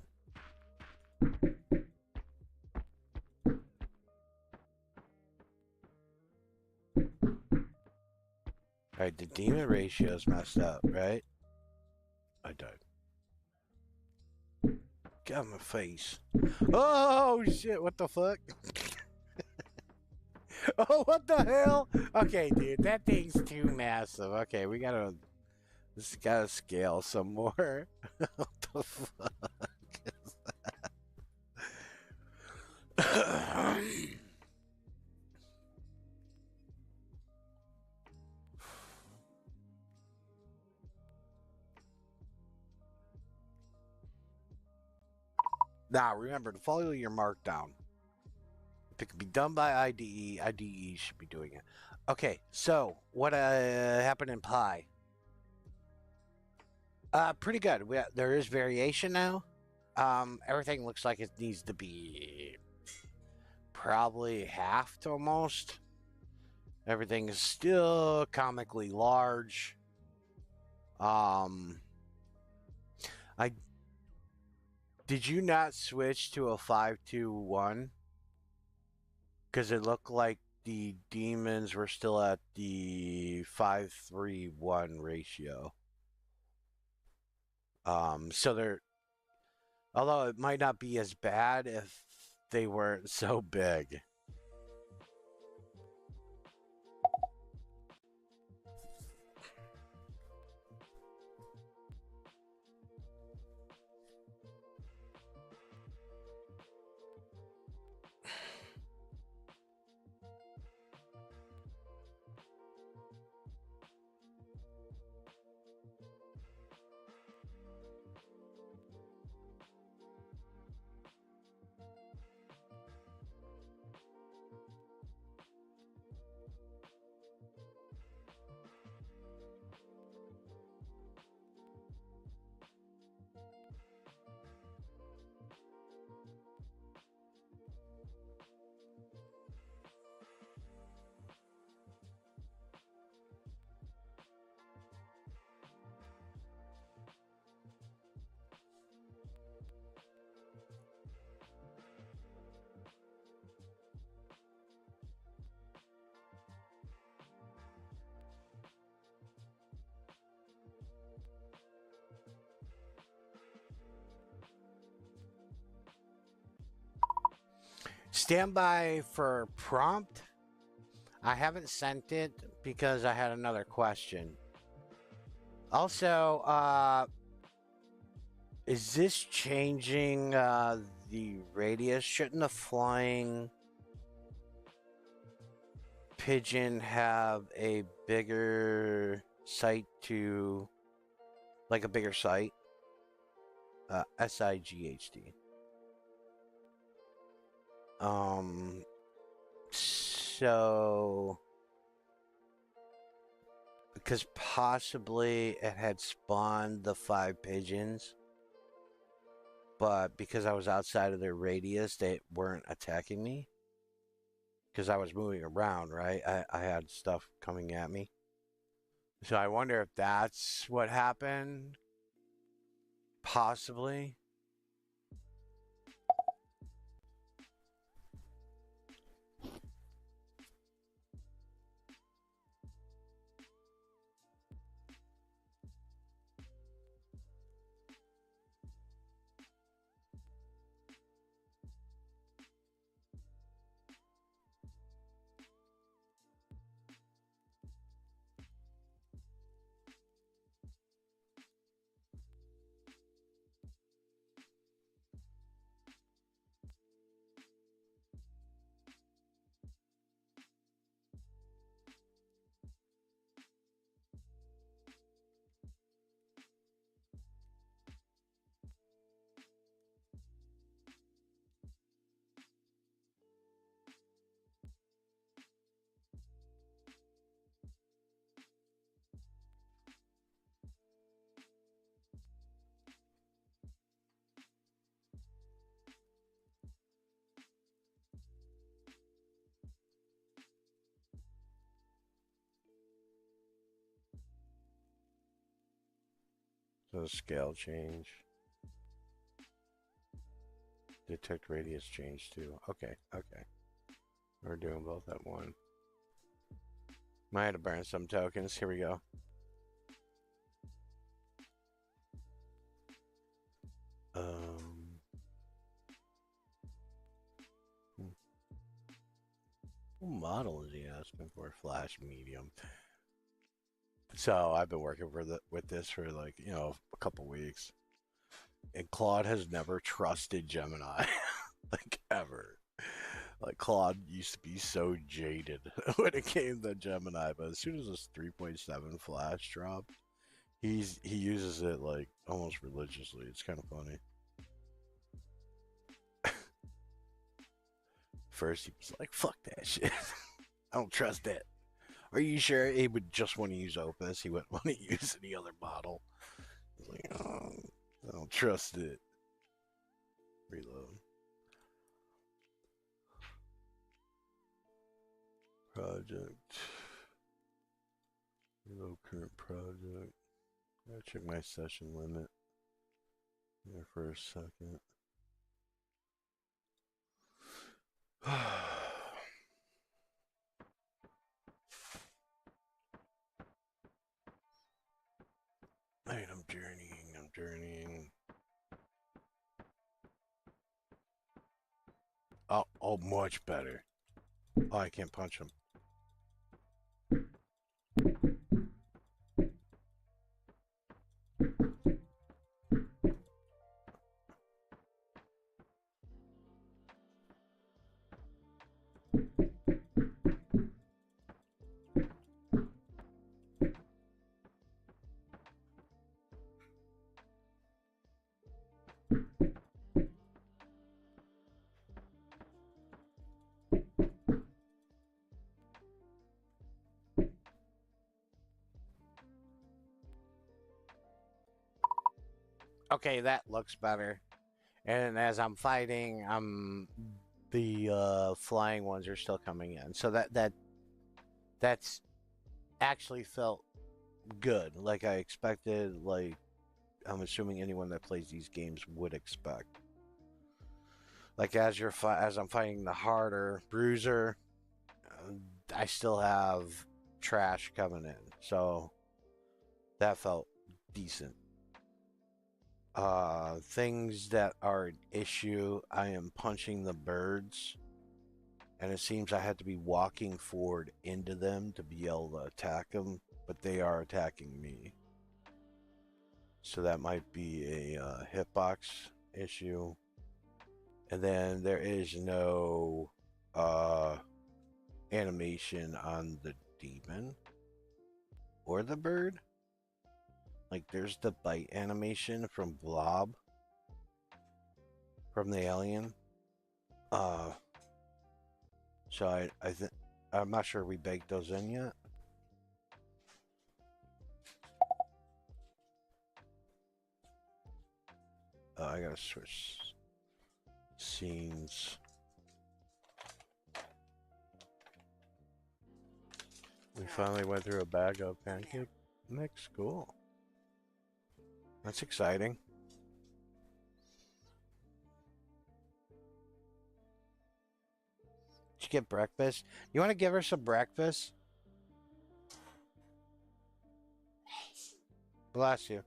Alright, the demon ratio's messed up, right? I died. Get my face. Oh shit, what the fuck? Oh, what the hell? Okay, dude, that thing's too massive. Okay, we gotta... This gotta scale some more. What the fuck is that? Now, remember to follow your markdown. If it can be done by IDE, IDE should be doing it. Okay, so what happened in Pi? Pretty good. There is variation now. Everything looks like it needs to be probably halved almost. Everything is still comically large. Did you not switch to a 5-2-1? Because it looked like the demons were still at the 5-3-1 ratio. So they're, although it might not be as bad if they weren't so big. Stand by for prompt. I haven't sent it because I had another question. Also, is this changing the radius? Shouldn't the flying pigeon have a bigger sight to, like a bigger sight? SIGHT. So, because possibly it had spawned the 5 pigeons, but because I was outside of their radius, they weren't attacking me. Because I was moving around, right? I had stuff coming at me. So I wonder if that's what happened. Possibly. So the scale change. Detect radius change too. Okay, okay. We're doing both at one. Might have to burn some tokens. Here we go. What model is he asking for? Flash medium. So I've been working with this for like, a couple weeks. And Claude has never trusted Gemini. Like ever. Like Claude used to be so jaded when it came to Gemini, but as soon as this 3.7 flash dropped, he uses it like almost religiously. It's kind of funny. First he was like, "Fuck that shit. I don't trust that." Are you sure he would just want to use Opus? He wouldn't want to use any other model. He's like, "Oh, I don't trust it." Reload. Project. Reload current project. Gotta check my session limit here for a second. Wait, I'm journeying. Oh, much better. Oh, I can't punch him. Okay, that looks better. And as I'm fighting, the flying ones are still coming in. So that's actually felt good, like I expected. Like I'm assuming anyone that plays these games would expect. Like as I'm fighting the harder bruiser, I still have trash coming in, so that felt decent. Things that are an issue, I am punching the birds, and it seems I had to be walking forward into them to be able to attack them, but they are attacking me. So that might be a hitbox issue. And then there is no animation on the demon or the bird. Like there's the bite animation from Blob, from the alien. So I think I'm not sure we baked those in yet. I gotta switch scenes. We finally went through a bag of pancake mix. Cool. That's exciting. Did you get breakfast? You want to give her some breakfast? Bless you.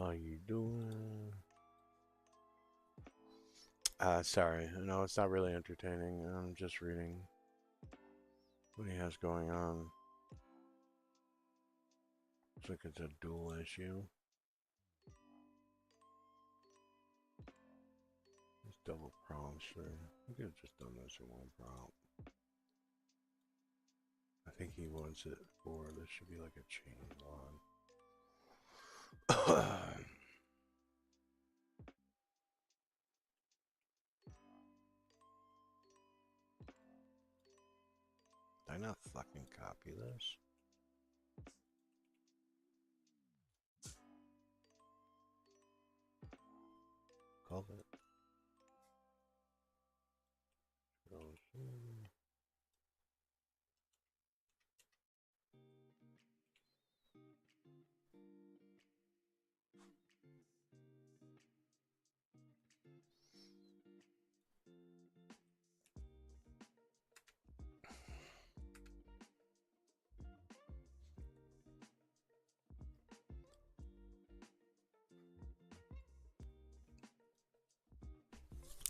How you doing? Sorry. No, it's not really entertaining. I'm just reading what he has going on. Looks like it's a dual issue. It's double prompts. We could have just done this in one prompt. I think he wants it for this should be like a chain log. Did I not fucking copy this? Call it.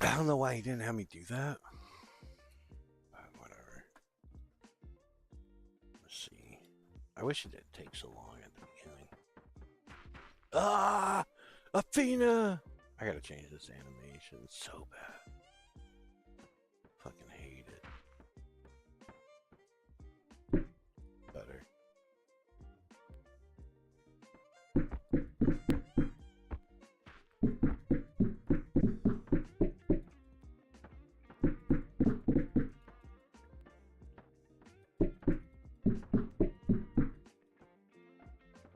I don't know why he didn't have me do that. Whatever. Let's see. I wish it didn't take so long at the beginning. Ah! Athena! I gotta change this animation so bad. Fucking hate it. Better.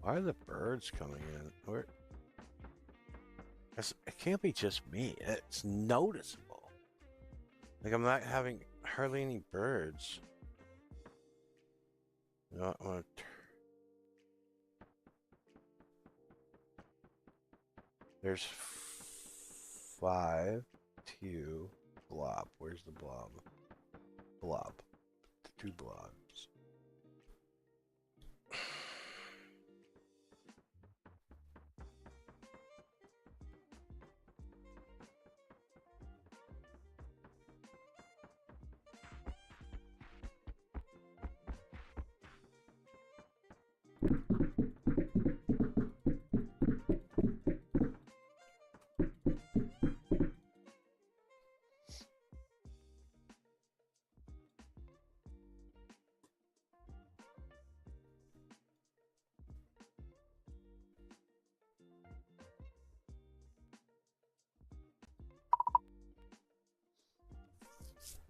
Why are the birds coming in? Where? It can't be just me. It's noticeable. Like I'm not having hardly any birds. You know, I want to. There's 5, 2, blob. Where's the blob? Blob. 2 blobs.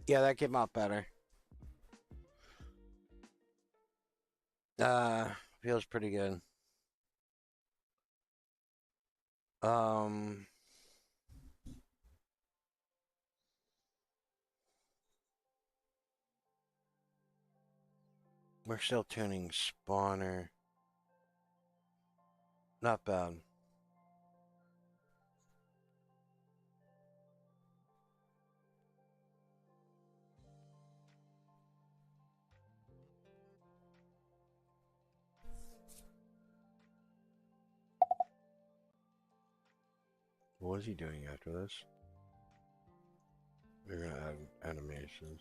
Yeah, that came out better. Feels pretty good. We're still tuning spawner. Not bad. What is he doing after this? We're gonna add animations.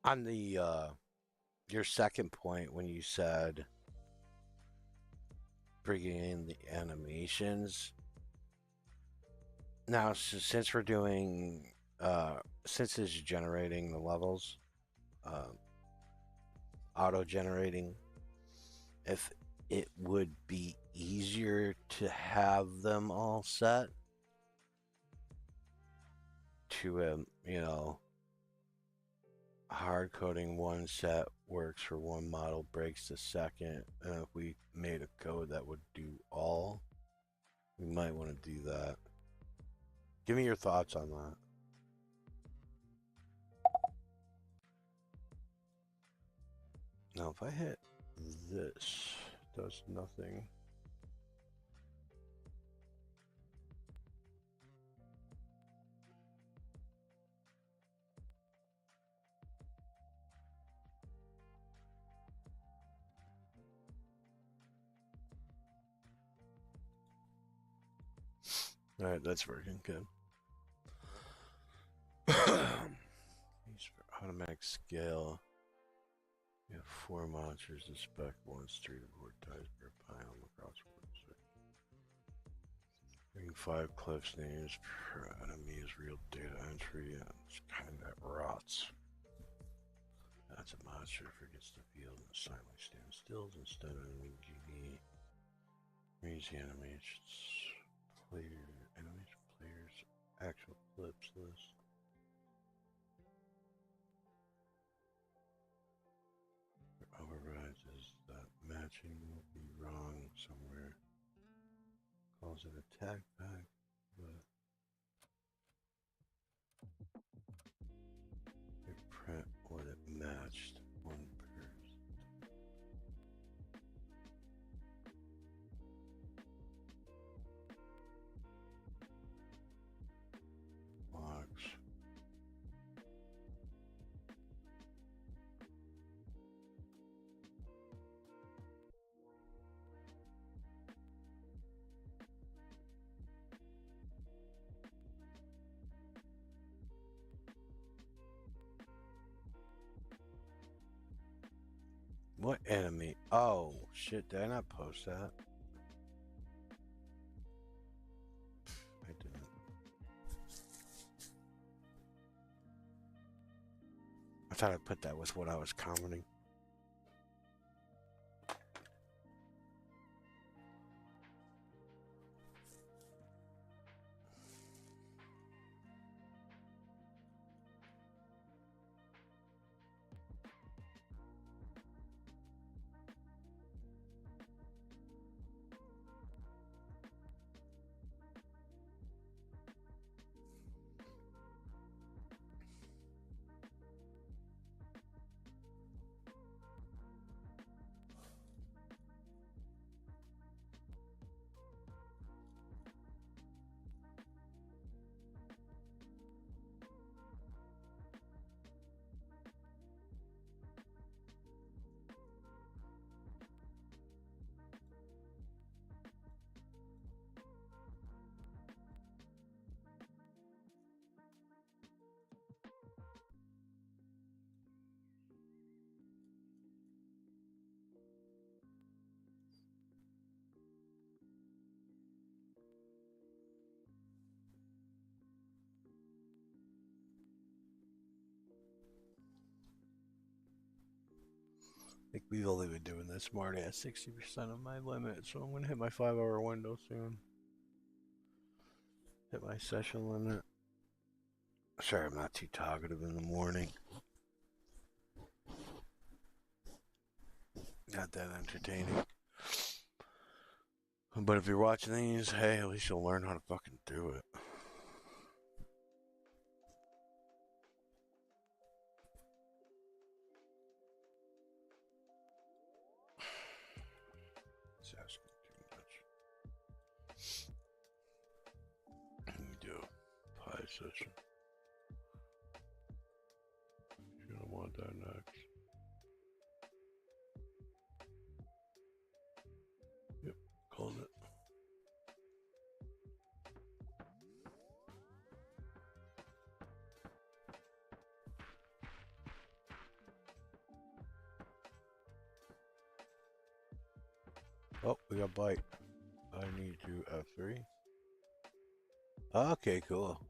On the your second point when you said bringing in the animations. Now, since we're doing since it's generating the levels, auto generating, if it would be easier to have them all set to you know, hard coding one set works for one model, breaks the second, and if we made a code that would do all, we might want to do that. Give me your thoughts on that. Now, if I hit this, it does nothing. Alright, that's working good. Use for automatic scale. You have 4 monsters to spec, 1 3 to 4 times per pile across the website. Bring 5 cliffs names per enemy is real data entry, and it's kind of rots. That's a monster forgets the field and silently stands still instead of enemy GD. Reads the animations, players, actual clips list. Overrides is that matching will be wrong somewhere. Calls it attack back, but they print what it matched one person. Logs. What enemy? Oh, shit, did I not post that? I didn't. I thought I put that with what I was commenting. I think we've only been doing this smart at 60% of my limit, so I'm gonna hit my 5-hour window soon. Hit my session limit. Sorry, I'm not too talkative in the morning. Not that entertaining. But if you're watching these, hey, at least you'll learn how to fucking do it. It's asking too much. We do a pie session. You're gonna want that next. Yep, called it. Oh, we got bite. I need to F3. Okay, cool.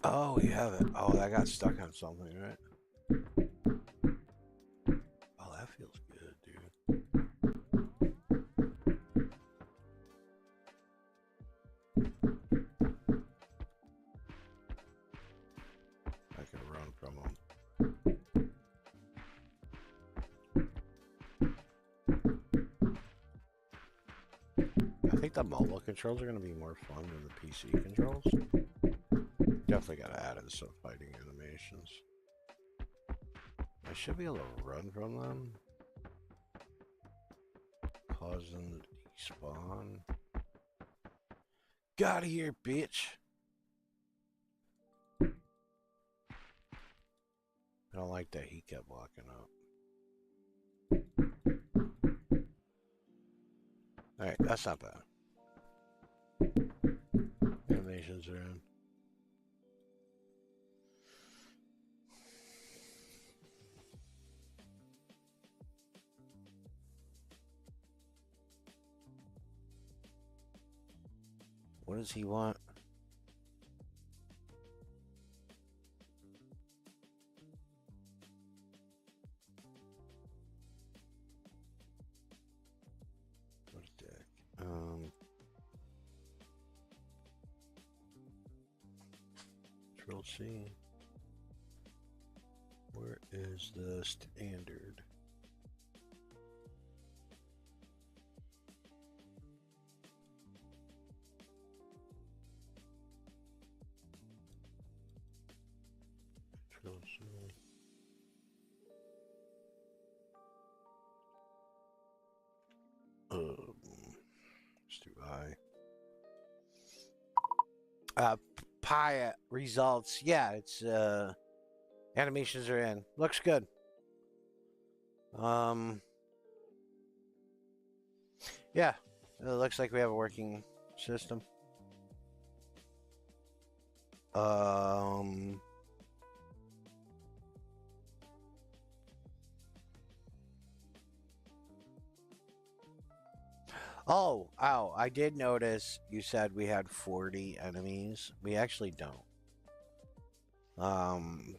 Oh, we have it. Oh, that got stuck on something, right? Oh, that feels good, dude. I can run from them. I think the mobile controls are going to be more fun than the PC controls. Definitely got to add in some fighting animations. I should be able to run from them. Cause them to despawn. Get out of here, bitch! I don't like that he kept walking up. Alright, that's not bad. Animations are in. What does he want? What's that? Control C. Where is the standard? Control C. Let's do I. Pi results. Yeah, it's animations are in. Looks good. Yeah, it looks like we have a working system. Oh, I did notice you said we had 40 enemies. We actually don't.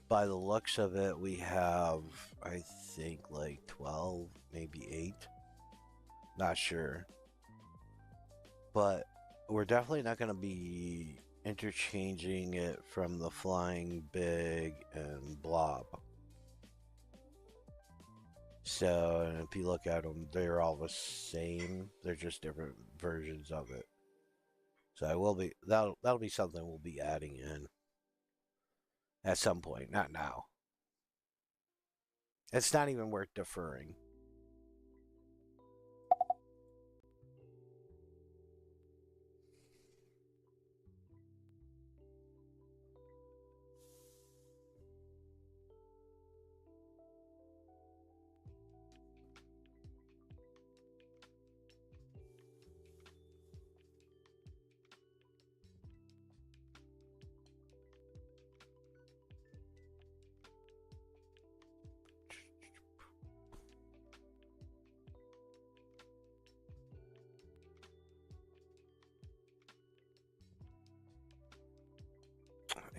By the looks of it, we have, I think, like 12, maybe 8. Not sure. But we're definitely not going to be interchanging it from the flying big and blob. So if you look at them, they're all the same. They're just different versions of it. So I will be that'll be something we'll be adding in at some point, not now. It's not even worth deferring.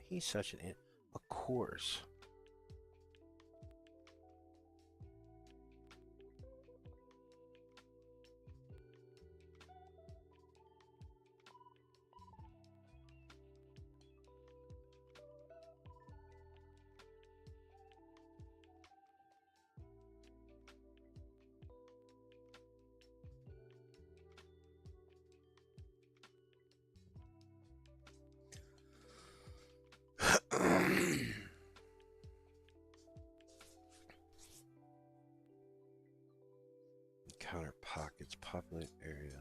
He's such an... Of course. Counter pockets, populate area.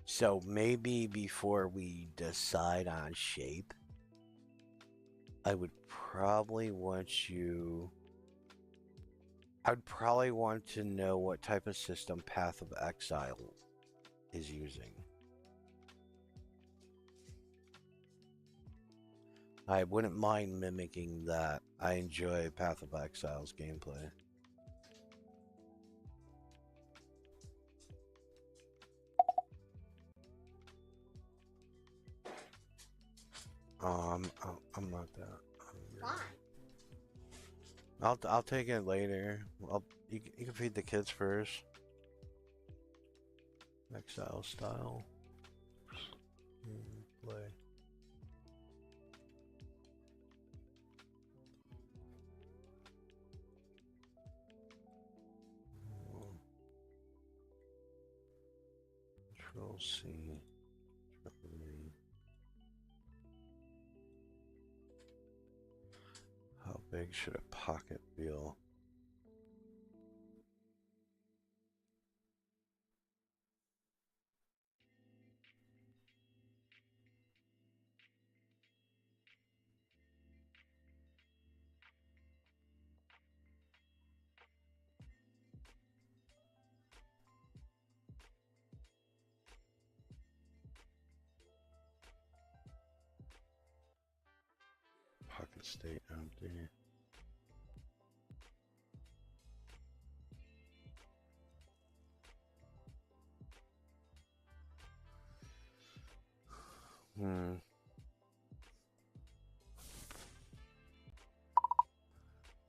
So maybe before we decide on shape, I would probably want you... I'd probably want to know what type of system Path of Exile is using. I wouldn't mind mimicking that. I enjoy Path of Exile's gameplay. I'm not that hungry. I'll take it later. You can feed the kids first. Exile style. Play. Control C. How big should a pocket feel? Stay empty. I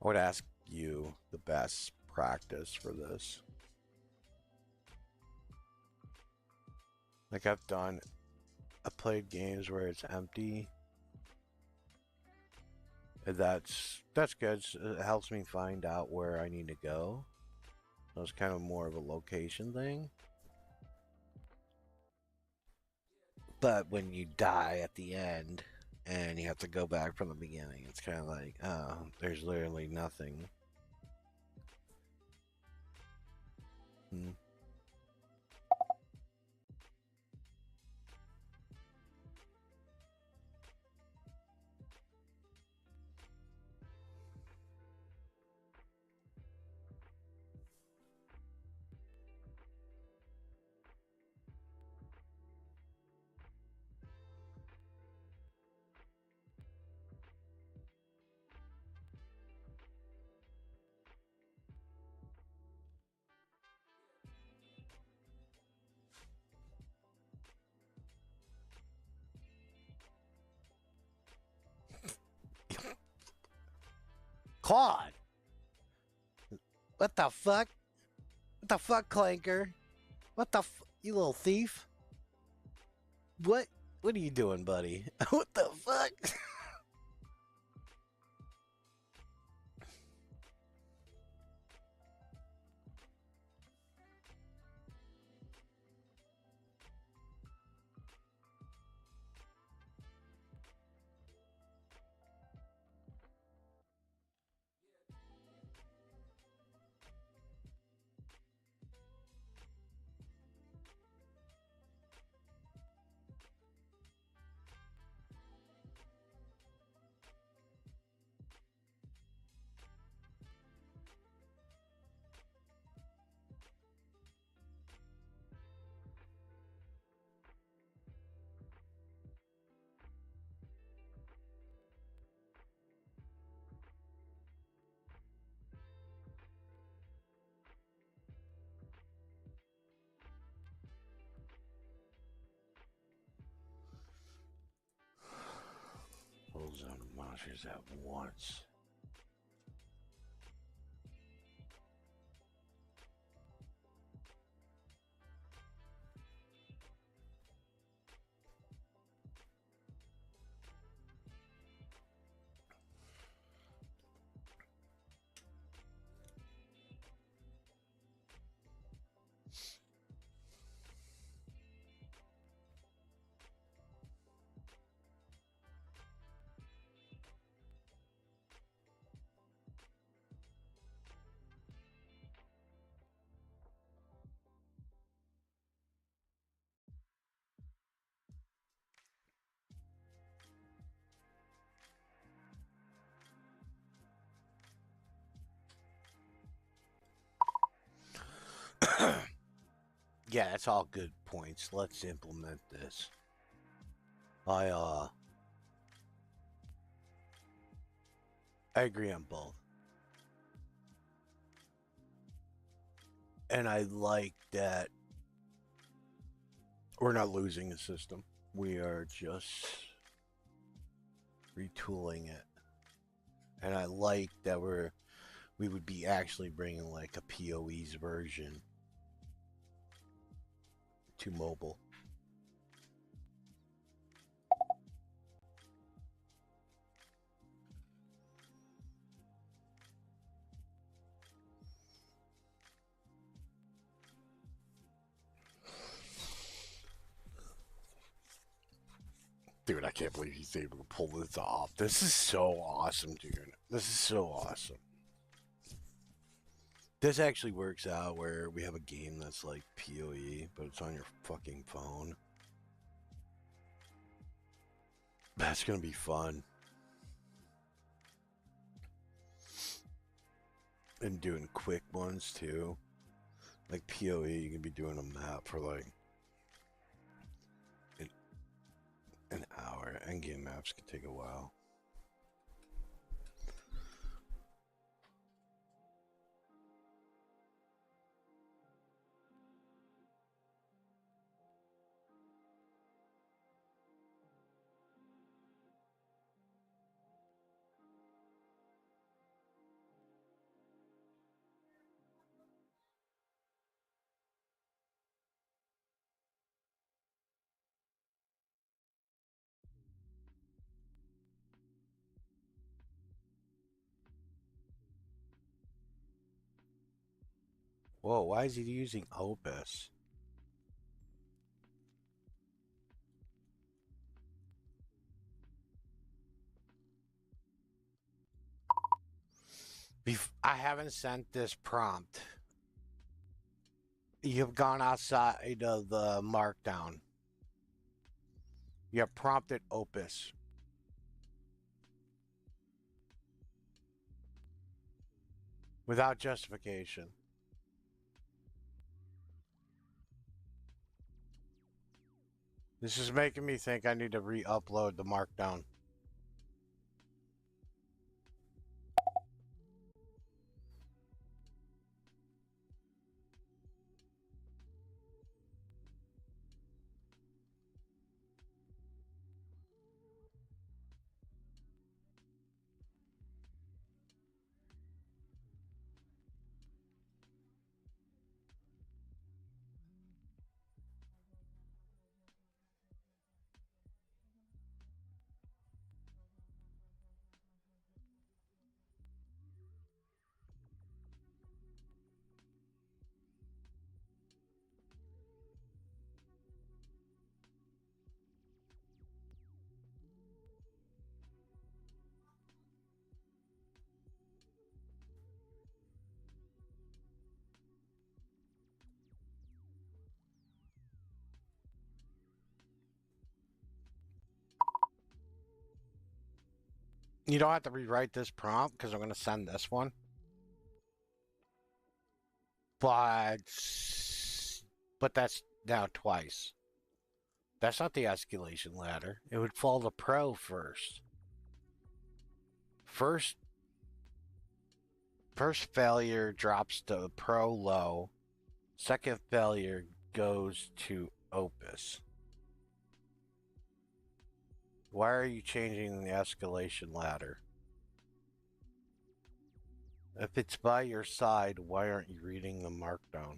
would ask you the best practice for this. Like I've played games where it's empty. And that's good. It helps me find out where I need to go. So it's kind of more of a location thing. But when you die at the end and you have to go back from the beginning, it's kind of like, oh, there's literally nothing. Claude! What the fuck? What the fuck, Clanker? What the you little thief? What are you doing, buddy? What the fuck? Full zone of monsters at once. Yeah, that's all good points. Let's implement this. I agree on both. And I like that we're not losing the system. We are just retooling it. And I like that we would be actually bringing like a PoE's version to mobile. Dude, I can't believe he's able to pull this off. This is so awesome, dude. This is so awesome. This actually works out where we have a game that's like PoE, but it's on your fucking phone. That's gonna be fun. And doing quick ones too. Like PoE, you can be doing a map for like an hour. Endgame maps can take a while. Whoa, why is he using Opus? I haven't sent this prompt. You've gone outside of the markdown. You have prompted Opus. Without justification. This is making me think I need to re-upload the markdown. You don't have to rewrite this prompt because I'm going to send this one. But that's now twice. That's not the escalation ladder. It would fall to pro first. First failure drops to pro low. Second failure goes to Opus. Why are you changing the escalation ladder? If it's by your side, why aren't you reading the markdown?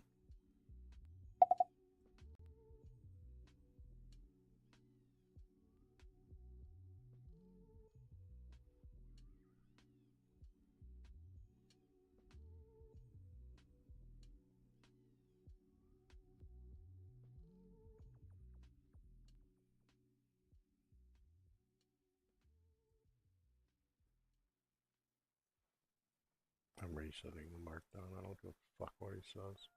I'm resetting the markdown. I don't give a fuck what he says.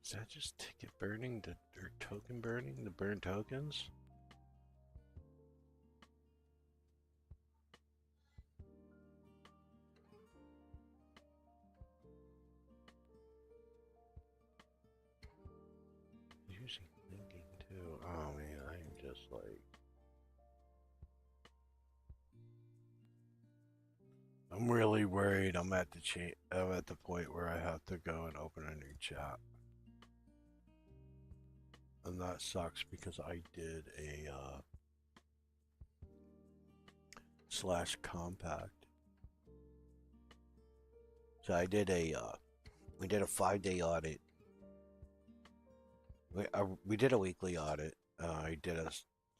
Is that just ticket burning or token burning to burn tokens? Using thinking too. Oh man, I am just like. I'm really worried. I'm at the point where I have to go and open a new chat. And that sucks because I did a slash compact. So I did we did a 5-day audit. We did a weekly audit. I did a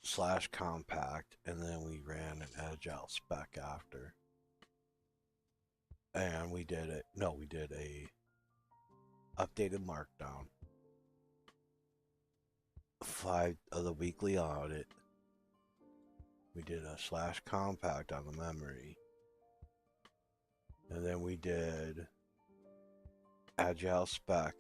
slash compact, and then we ran an agile spec after. And we did it. No, we did a updated markdown. 5 of the weekly audit. We did a slash compact on the memory. And then we did agile spec.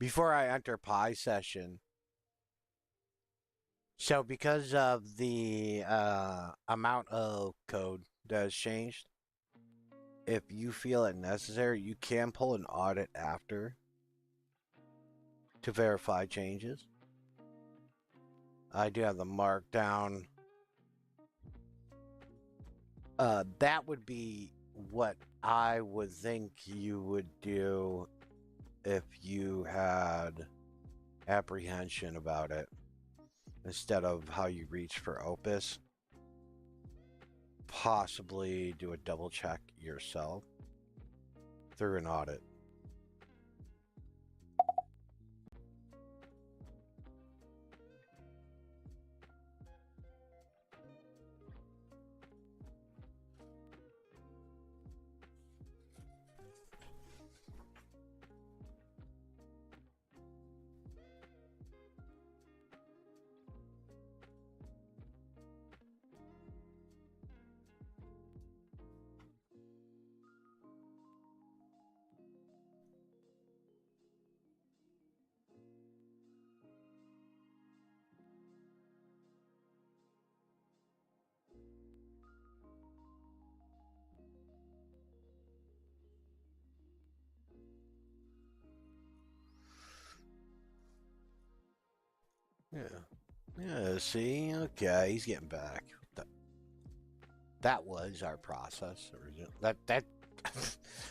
before I enter Pi session. So because of the amount of code that has changed, if you feel it necessary, you can pull an audit after to verify changes. I do have the markdown. That would be what I would think you would do if you had apprehension about it, instead of how you reach for Opus. Possibly do a double check yourself through an audit. Yeah. Yeah, see? Okay, he's getting back. That was our process. That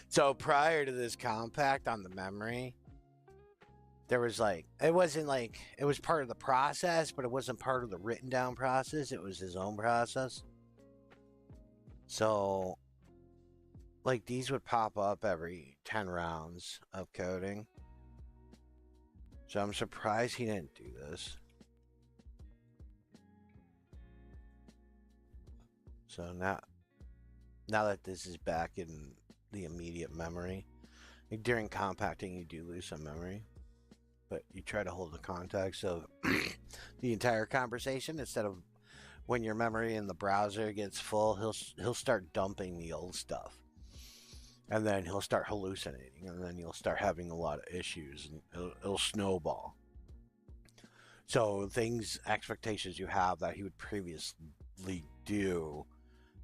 So prior to this compact on the memory, there was like, it wasn't like, it was part of the process, but it wasn't part of the written down process. It was his own process. So like these would pop up every 10 rounds of coding. So I'm surprised he didn't do this. So now that this is back in the immediate memory, like during compacting you do lose some memory, but you try to hold the context of the entire conversation instead of when your memory in the browser gets full, he'll start dumping the old stuff. And then he'll start hallucinating, and then you'll start having a lot of issues, and it'll snowball. So expectations you have that he would previously do,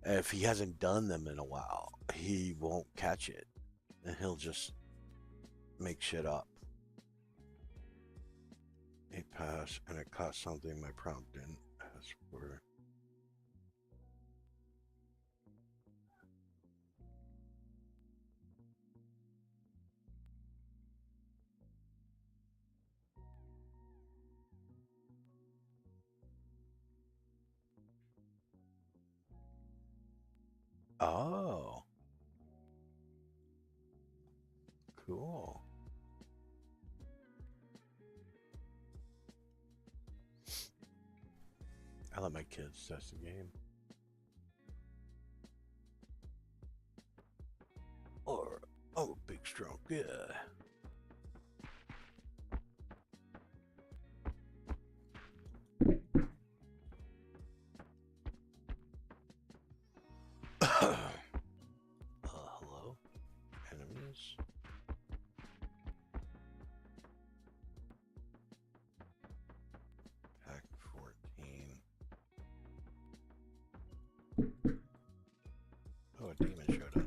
if he hasn't done them in a while, he won't catch it, and he'll just make shit up. It passed, and it caught something my prompt didn't ask for. Oh, cool. I let my kids test the game. Or, I'm a big, strong guy. Hello? Enemies? Pack 14. Oh, a demon showed up.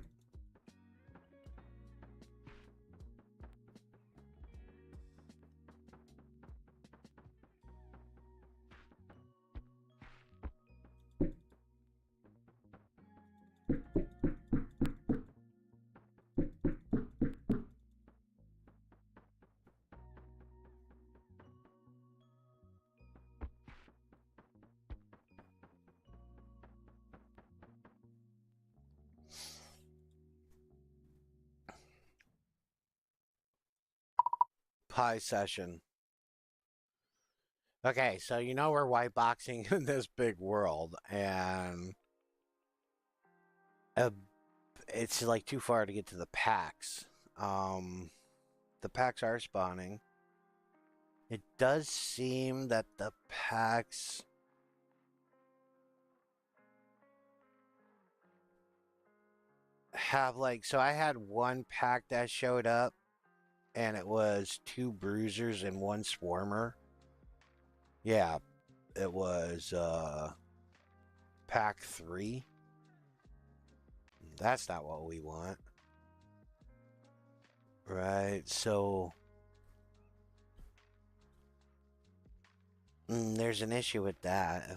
Pi session. Okay, so you know we're white boxing in this big world, and it's like too far to get to the packs. The packs are spawning. It does seem that the packs have like, so I had one pack that showed up and it was 2 bruisers and 1 swarmer. Yeah, it was pack 3. That's not what we want. Right, so there's an issue with that.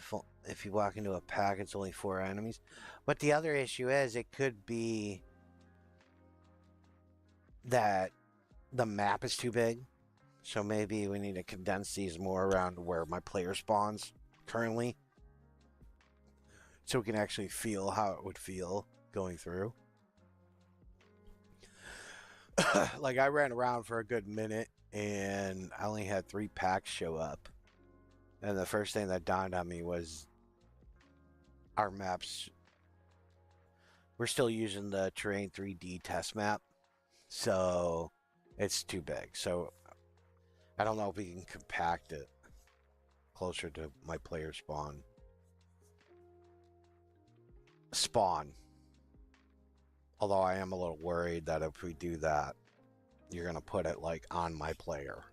If you walk into a pack, it's only 4 enemies. But the other issue is it could be that the map is too big. So maybe we need to condense these more around where my player spawns currently. So we can actually feel how it would feel going through. Like I ran around for a good minute and I only had 3 packs show up. And the first thing that dawned on me was our maps. We're still using the Terrain 3D test map. So it's too big. So I don't know if we can compact it closer to my player spawn. Although I am a little worried that if we do that, you're going to put it like on my player.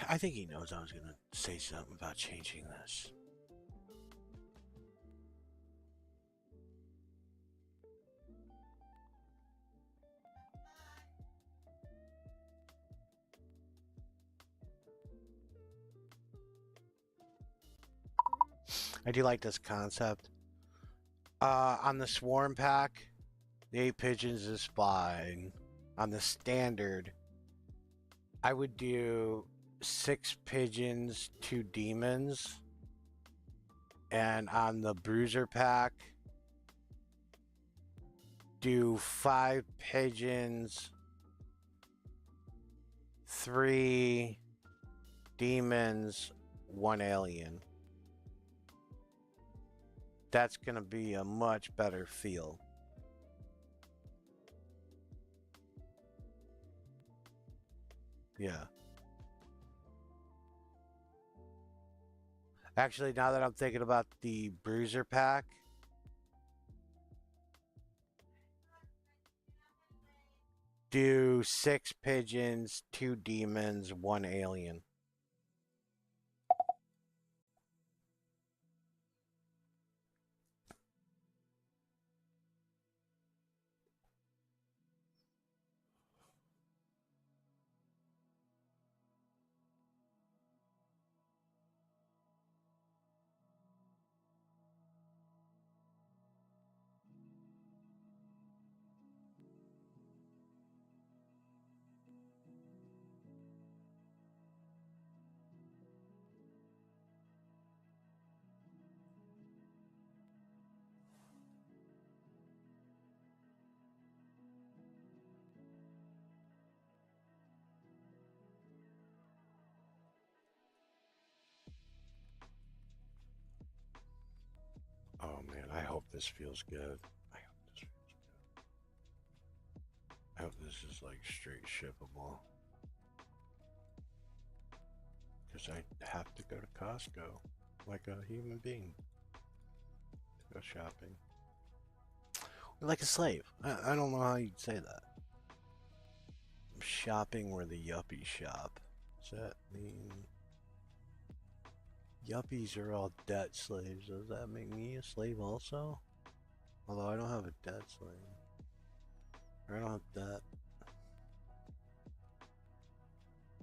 I think he knows I was going to say something about changing this. I do like this concept. On the Swarm pack, the 8 pigeons is fine. On the standard, I would do 6 pigeons, 2 demons. And on the Bruiser pack, do 5 pigeons, 3 demons, 1 alien. That's going to be a much better feel. Yeah. Actually, now that I'm thinking about the Bruiser pack, do 6 pigeons, 2 demons, 1 alien. I hope this feels good. I hope this feels good. I hope this is like straight shippable. Because I have to go to Costco like a human being to go shopping. Like a slave. I don't know how you'd say that. I'm shopping where the yuppies shop. Does that mean yuppies are all debt slaves? Does that make me a slave also? Although I don't have a debt slave. Or I don't have debt.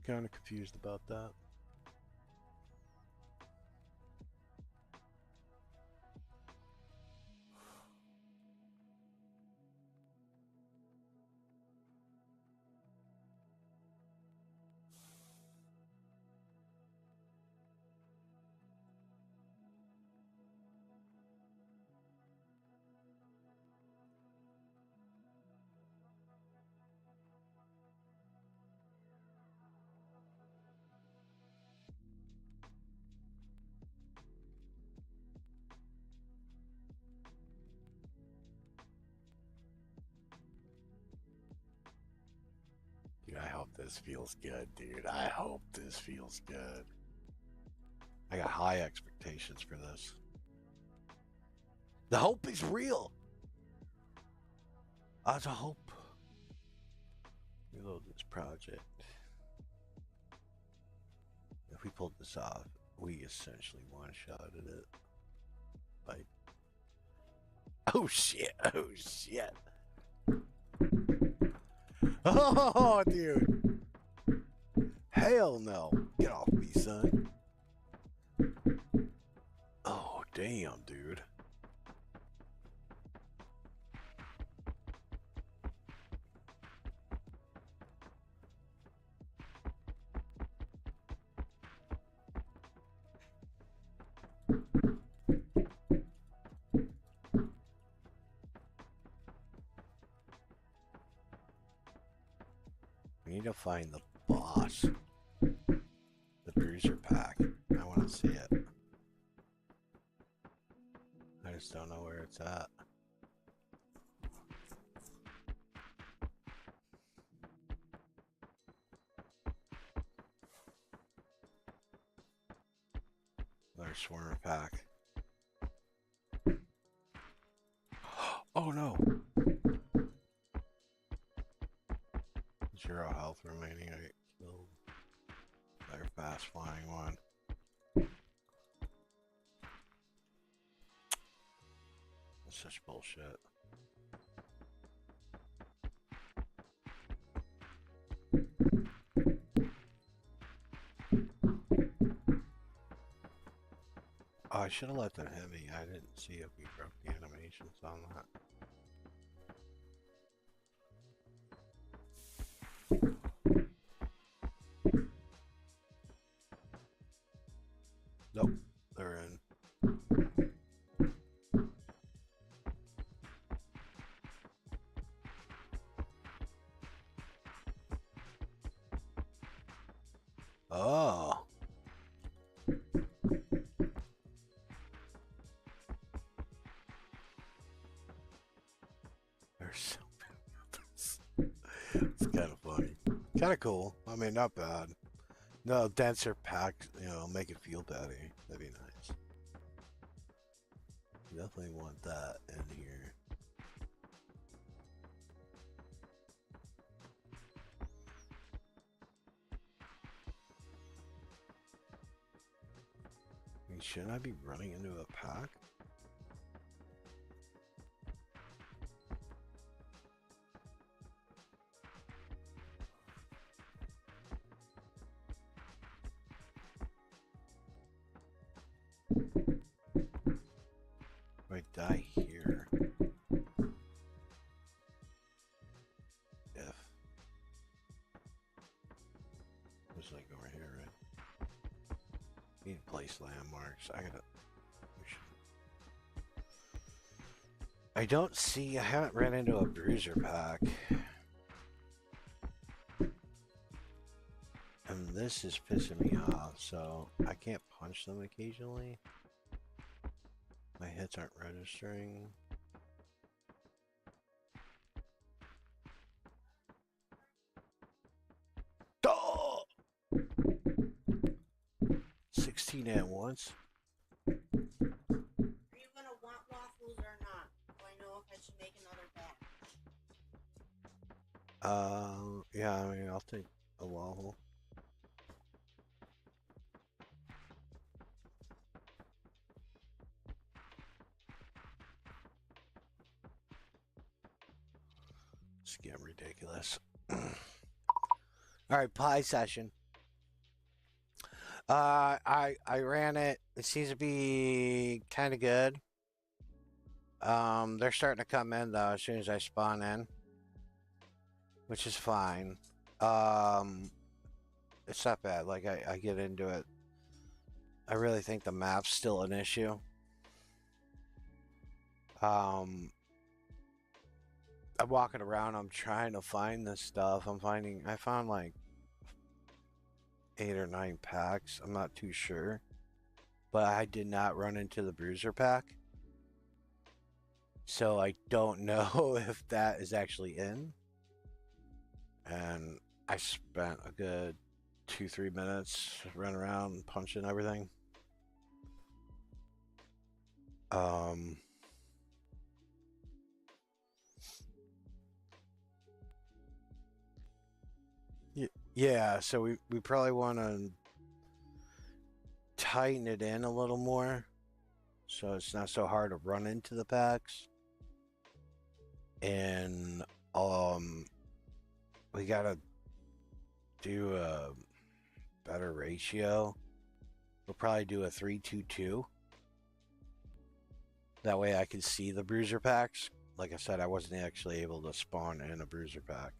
Kind of confused about that. Dude, I hope this feels good, dude. I hope this feels good. I got high expectations for this. The hope is real. There's a hope. Reload this project. If we pulled this off, we essentially one-shotted it. Like, oh shit, oh shit. Oh, dude. Hell no. Get off me, son. Oh, damn, dude. We need to find the boss. The bruiser pack. I want to see it. I just don't know where it's at. Another swarm pack. Oh no! 0 health remaining. I killed their fast flying one. That's such bullshit. Oh, I should have let them hit me. I didn't see if we broke the animations on that. Nope, they're in. Oh. There's so many others. It's kind of funny. Kind of cool. I mean, not bad. No, denser packs, you know, make it feel better. That'd be nice. Definitely want that in here. I mean, shouldn't I be running into a pack? If I die here, if it's like over here, right? Need to place landmarks. I don't see. I haven't ran into a bruiser pack, and this is pissing me off. So I can't punch them occasionally. My hits aren't registering. Oh! 16 at once. Are you gonna want waffles or not? Do I know if I should make another batch? Yeah, I mean, I'll take a waffle. It's getting ridiculous. All right, pie session. I ran it. It seems to be kind of good. They're starting to come in though as soon as I spawn in, which is fine. It's not bad. Like I get into it. I really think the map's still an issue. I'm walking around. I'm trying to find this stuff. I found like 8 or 9 packs. I'm not too sure, but I did not run into the bruiser pack. So I don't know if that is actually in. And I spent a good 2-3 minutes running around and punching everything. Yeah, so we probably want to tighten it in a little more so it's not so hard to run into the packs. And we gotta do a better ratio. We'll probably do a 3-2-2. That way I can see the bruiser packs. Like I said, I wasn't actually able to spawn in a bruiser pack.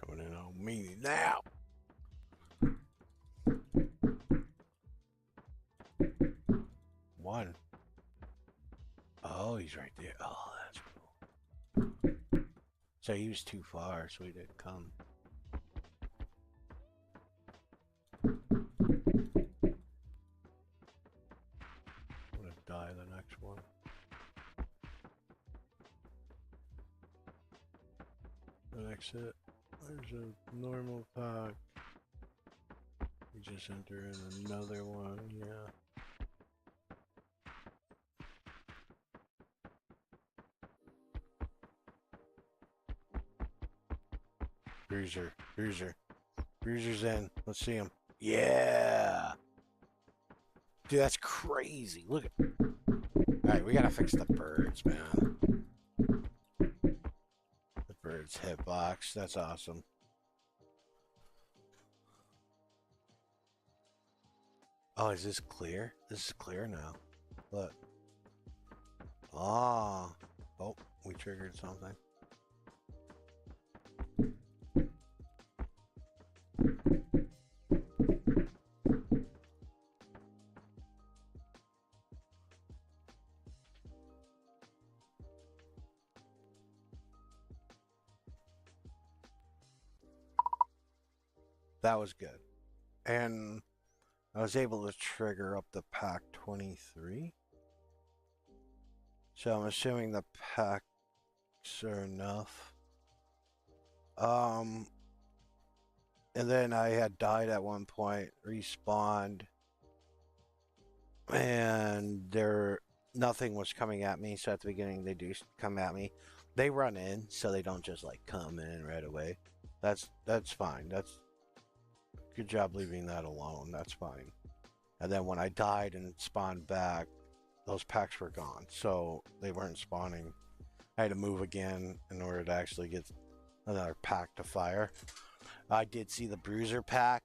Coming in on me now. One. Oh, he's right there. Oh, that's cool. So he was too far, so he didn't come. I'm gonna die the next one. The next hit. There's a normal pack. We just enter in another one, yeah. Bruiser. Bruiser's in. Let's see him. Yeah. Dude, that's crazy. Look at. Alright, we gotta fix the birds, man. The birds hitbox. That's awesome. Oh, is this clear? This is clear now. Look. Ah. Oh, we triggered something. That was good. And I was able to trigger up the pack 23. So I'm assuming the packs are enough. And then I had died at one point, respawned, and nothing was coming at me. So at the beginning they do come at me. They run in, so they don't just like come in right away. That's fine. That's good job leaving that alone. That's fine. And then when I died and spawned back, those packs were gone. So they weren't spawning. I had to move again in order to actually get another pack to fire. I did see the Bruiser pack.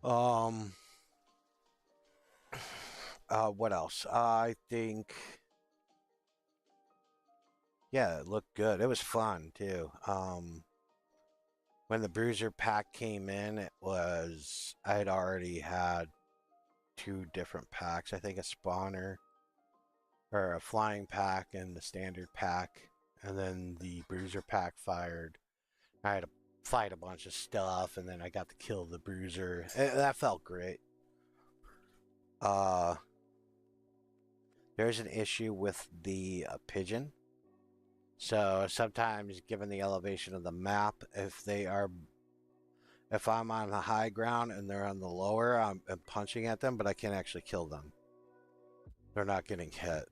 What else? I think, yeah, it looked good. It was fun too. When the Bruiser pack came in, I had already had 2 different packs. I think a spawner or a flying pack and the standard pack, and then the Bruiser pack fired. I had to fight a bunch of stuff, and then I got to kill the Bruiser. That felt great. There's an issue with the pigeon. So sometimes, given the elevation of the map, if I'm on the high ground and they're on the lower, I'm punching at them, but I can't actually kill them. They're not getting hit.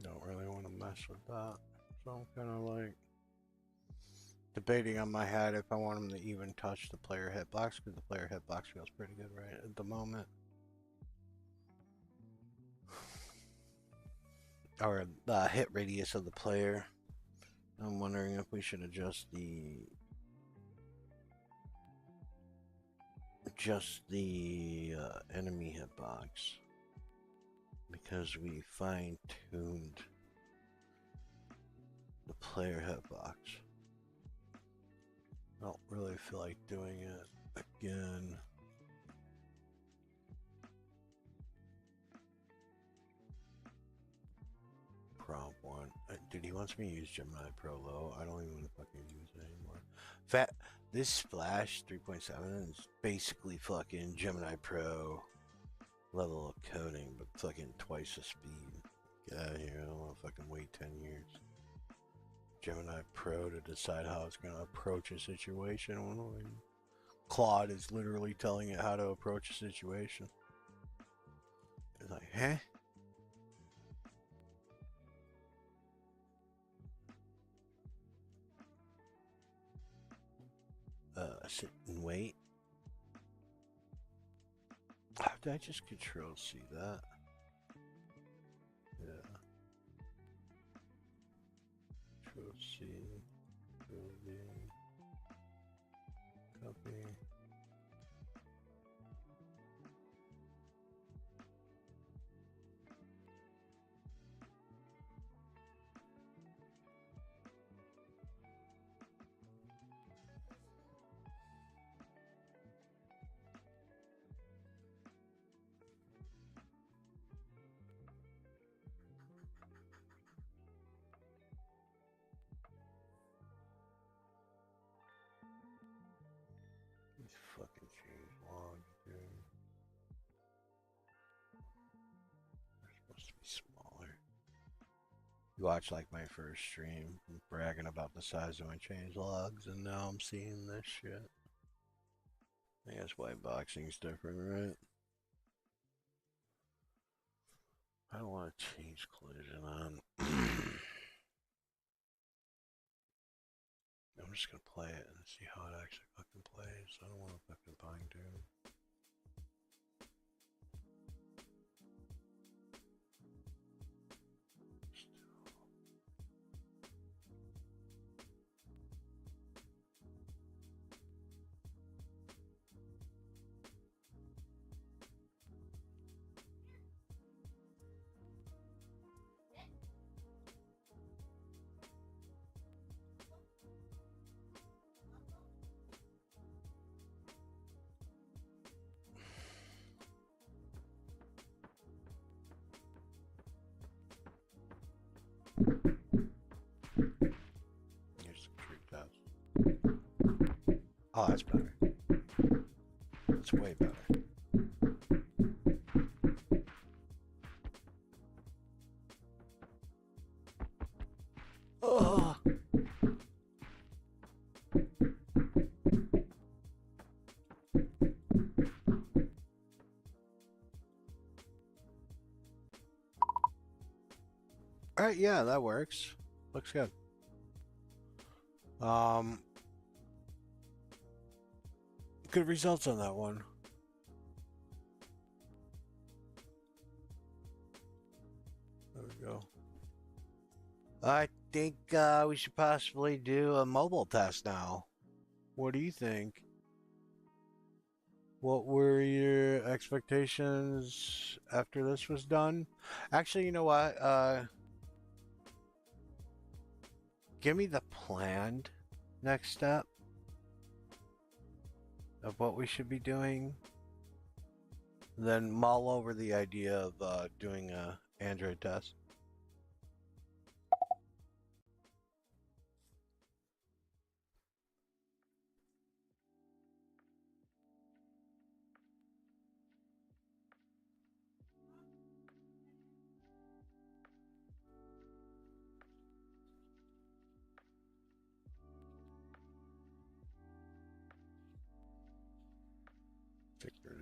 Don't really want to mess with that. So I'm kind of like debating on my head if I want him to even touch the player hitbox, because the player hitbox feels pretty good right at the moment. Or the hit radius of the player. I'm wondering if we should adjust the enemy hitbox, because we fine-tuned The player hitbox. I don't really feel like doing it again. Prompt 1. Dude, he wants me to use Gemini Pro low. I don't even want to fucking use it anymore. This Splash 3.7 is basically fucking Gemini Pro level of coding, but fucking twice the speed. Get out of here. I don't want to fucking wait 10 years. Gemini Pro to decide how it's going to approach a situation. Claude is literally telling it how to approach a situation. It's like, huh? Sit and wait. Did I just Control C that? Yeah. Control C. Control V. Copy. Fucking change logs, dude. They're supposed to be smaller. You watch like my first stream, I'm bragging about the size of my change logs, and now I'm seeing this shit. I guess white boxing's different, right? I don't want to change collision on. I'm just gonna play it and see how it actually fucking plays. I don't want to fucking fine tune. Here's the trick test. Oh, that's better. That's way better. Oh. All right, yeah, that works. Looks good. Good results on that one. There we go. I think we should possibly do a mobile test now. What do you think? What were your expectations after this was done? Actually, you know what? Give me the planned next step of what we should be doing. Then mull over the idea of doing a Android test.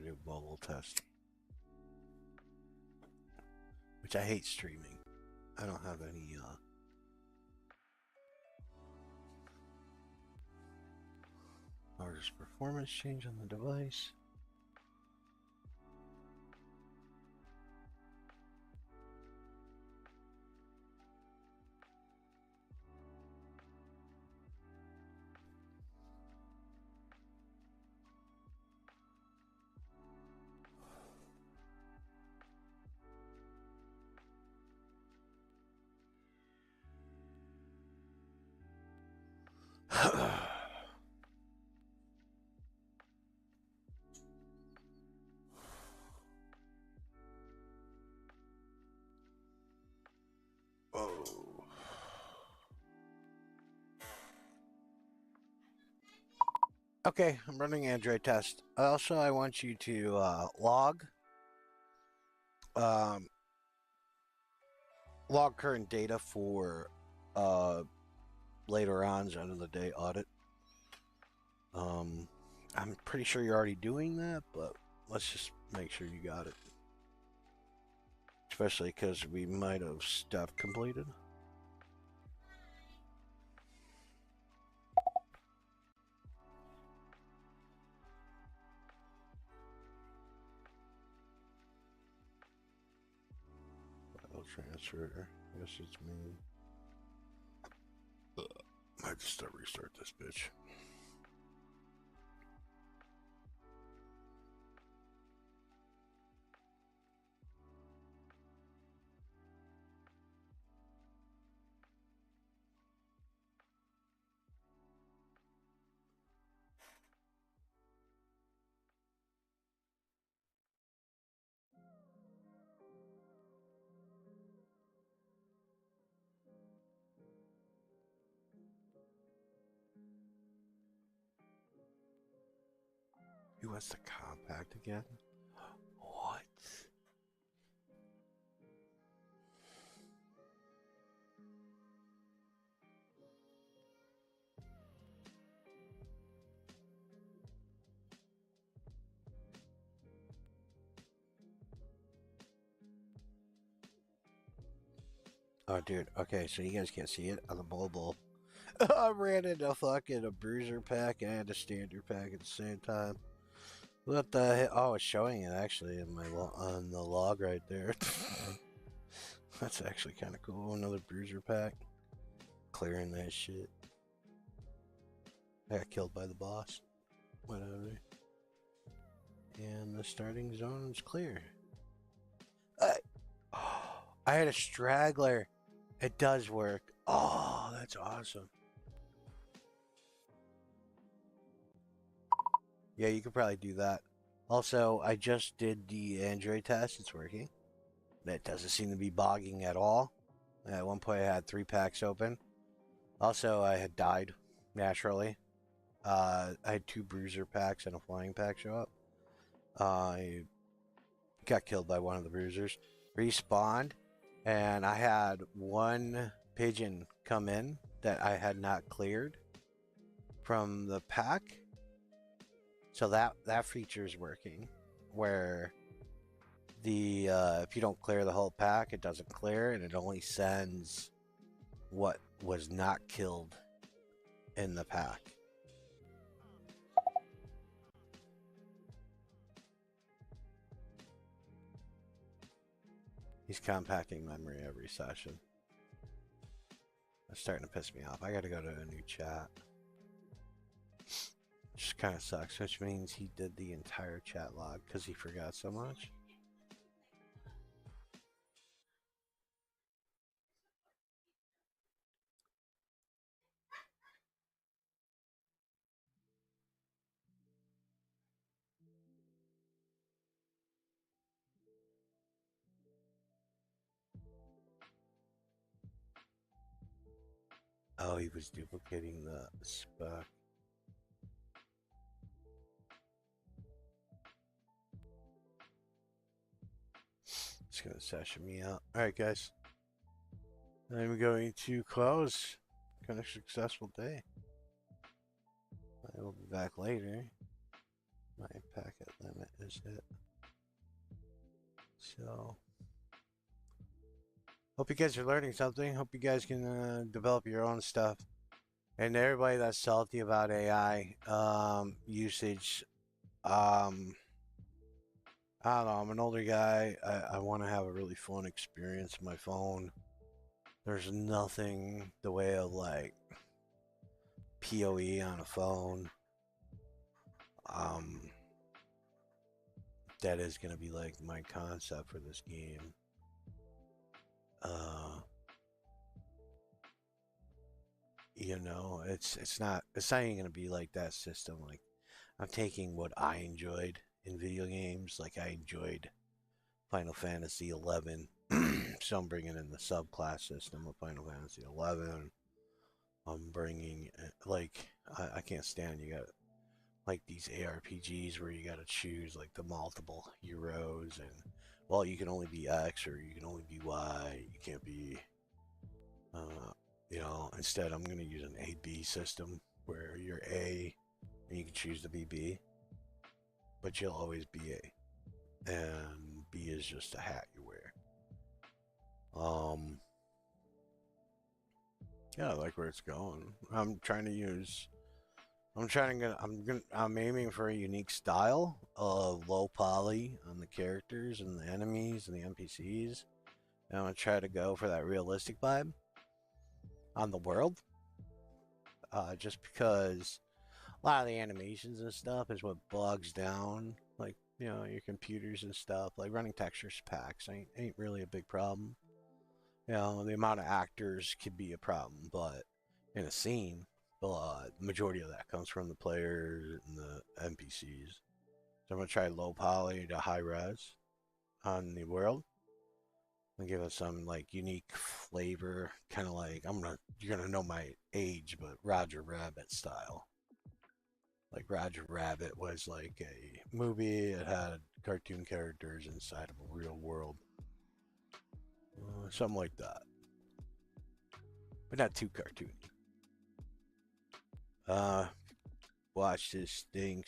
Do mobile test, which I hate streaming. I don't have any largest performance change on the device. Oh. Okay, I'm running Android test. Also, I want you to log current data for later on's end of the day audit. I'm pretty sure you're already doing that, but let's just make sure you got it. Especially because we might have stuff completed. File transfer. I guess it's me. Might just restart this bitch. Who has the compact again? What? Oh, dude. Okay, so you guys can't see it on the mobile. I ran into fucking a bruiser pack and a standard pack at the same time. What the hell? Oh, it's showing it actually in my on the log right there. That's actually kind of cool. Another bruiser pack. Clearing that shit. I got killed by the boss. Whatever. And the starting zone is clear. I had a straggler. It does work. Oh, that's awesome. Yeah, you could probably do that. Also, I just did the Android test. It's working. It doesn't seem to be bogging at all. At one point, I had 3 packs open. Also, I had died naturally. I had 2 bruiser packs and a flying pack show up. I got killed by one of the bruisers. Respawned, and I had 1 pigeon come in that I had not cleared from the pack. So that feature is working, where the if you don't clear the whole pack, it doesn't clear, and it only sends what was not killed in the pack. He's compacting memory every session. That's starting to piss me off. I gotta go to a new chat. Just kind of sucks, which means he did the entire chat log because he forgot so much. Oh, he was duplicating the spec. It's gonna session me out. Alright, guys. I'm going to close. Kind of successful day. I will be back later. My packet limit is hit. So, hope you guys are learning something. Hope you guys can develop your own stuff. And everybody that's salty about AI usage, I don't know. I'm an older guy. I want to have a really fun experience on my phone. There's nothing the way of like PoE on a phone. That is gonna be like my concept for this game. You know, it's not even gonna be like that system. Like I'm taking what I enjoyed in video games. Like I enjoyed Final Fantasy 11, so I'm bringing in the subclass system of Final Fantasy 11. I'm bringing like I can't stand you got like these ARPGs where you got to choose like the multiple heroes and well you can only be X or you can only be Y. You can't be you know, instead I'm going to use an A-B system where you're A and you can choose to be B, but you'll always be A. And B is just a hat you wear. Yeah, I like where it's going. I'm aiming for a unique style of low poly on the characters and the enemies and the NPCs. And I'm gonna try to go for that realistic vibe on the world. Just because a lot of the animations and stuff is what bogs down, like, you know, your computers and stuff. Like running textures packs ain't really a big problem. You know, the amount of actors could be a problem, but in a scene, the majority of that comes from the players and the NPCs. So I'm gonna try low poly to high res on the world and give it some like unique flavor, kind of like you're gonna know my age, but Roger Rabbit style. Like Roger Rabbit was like a movie. It had cartoon characters inside of a real world, something like that, but not too cartoony. Watch this thing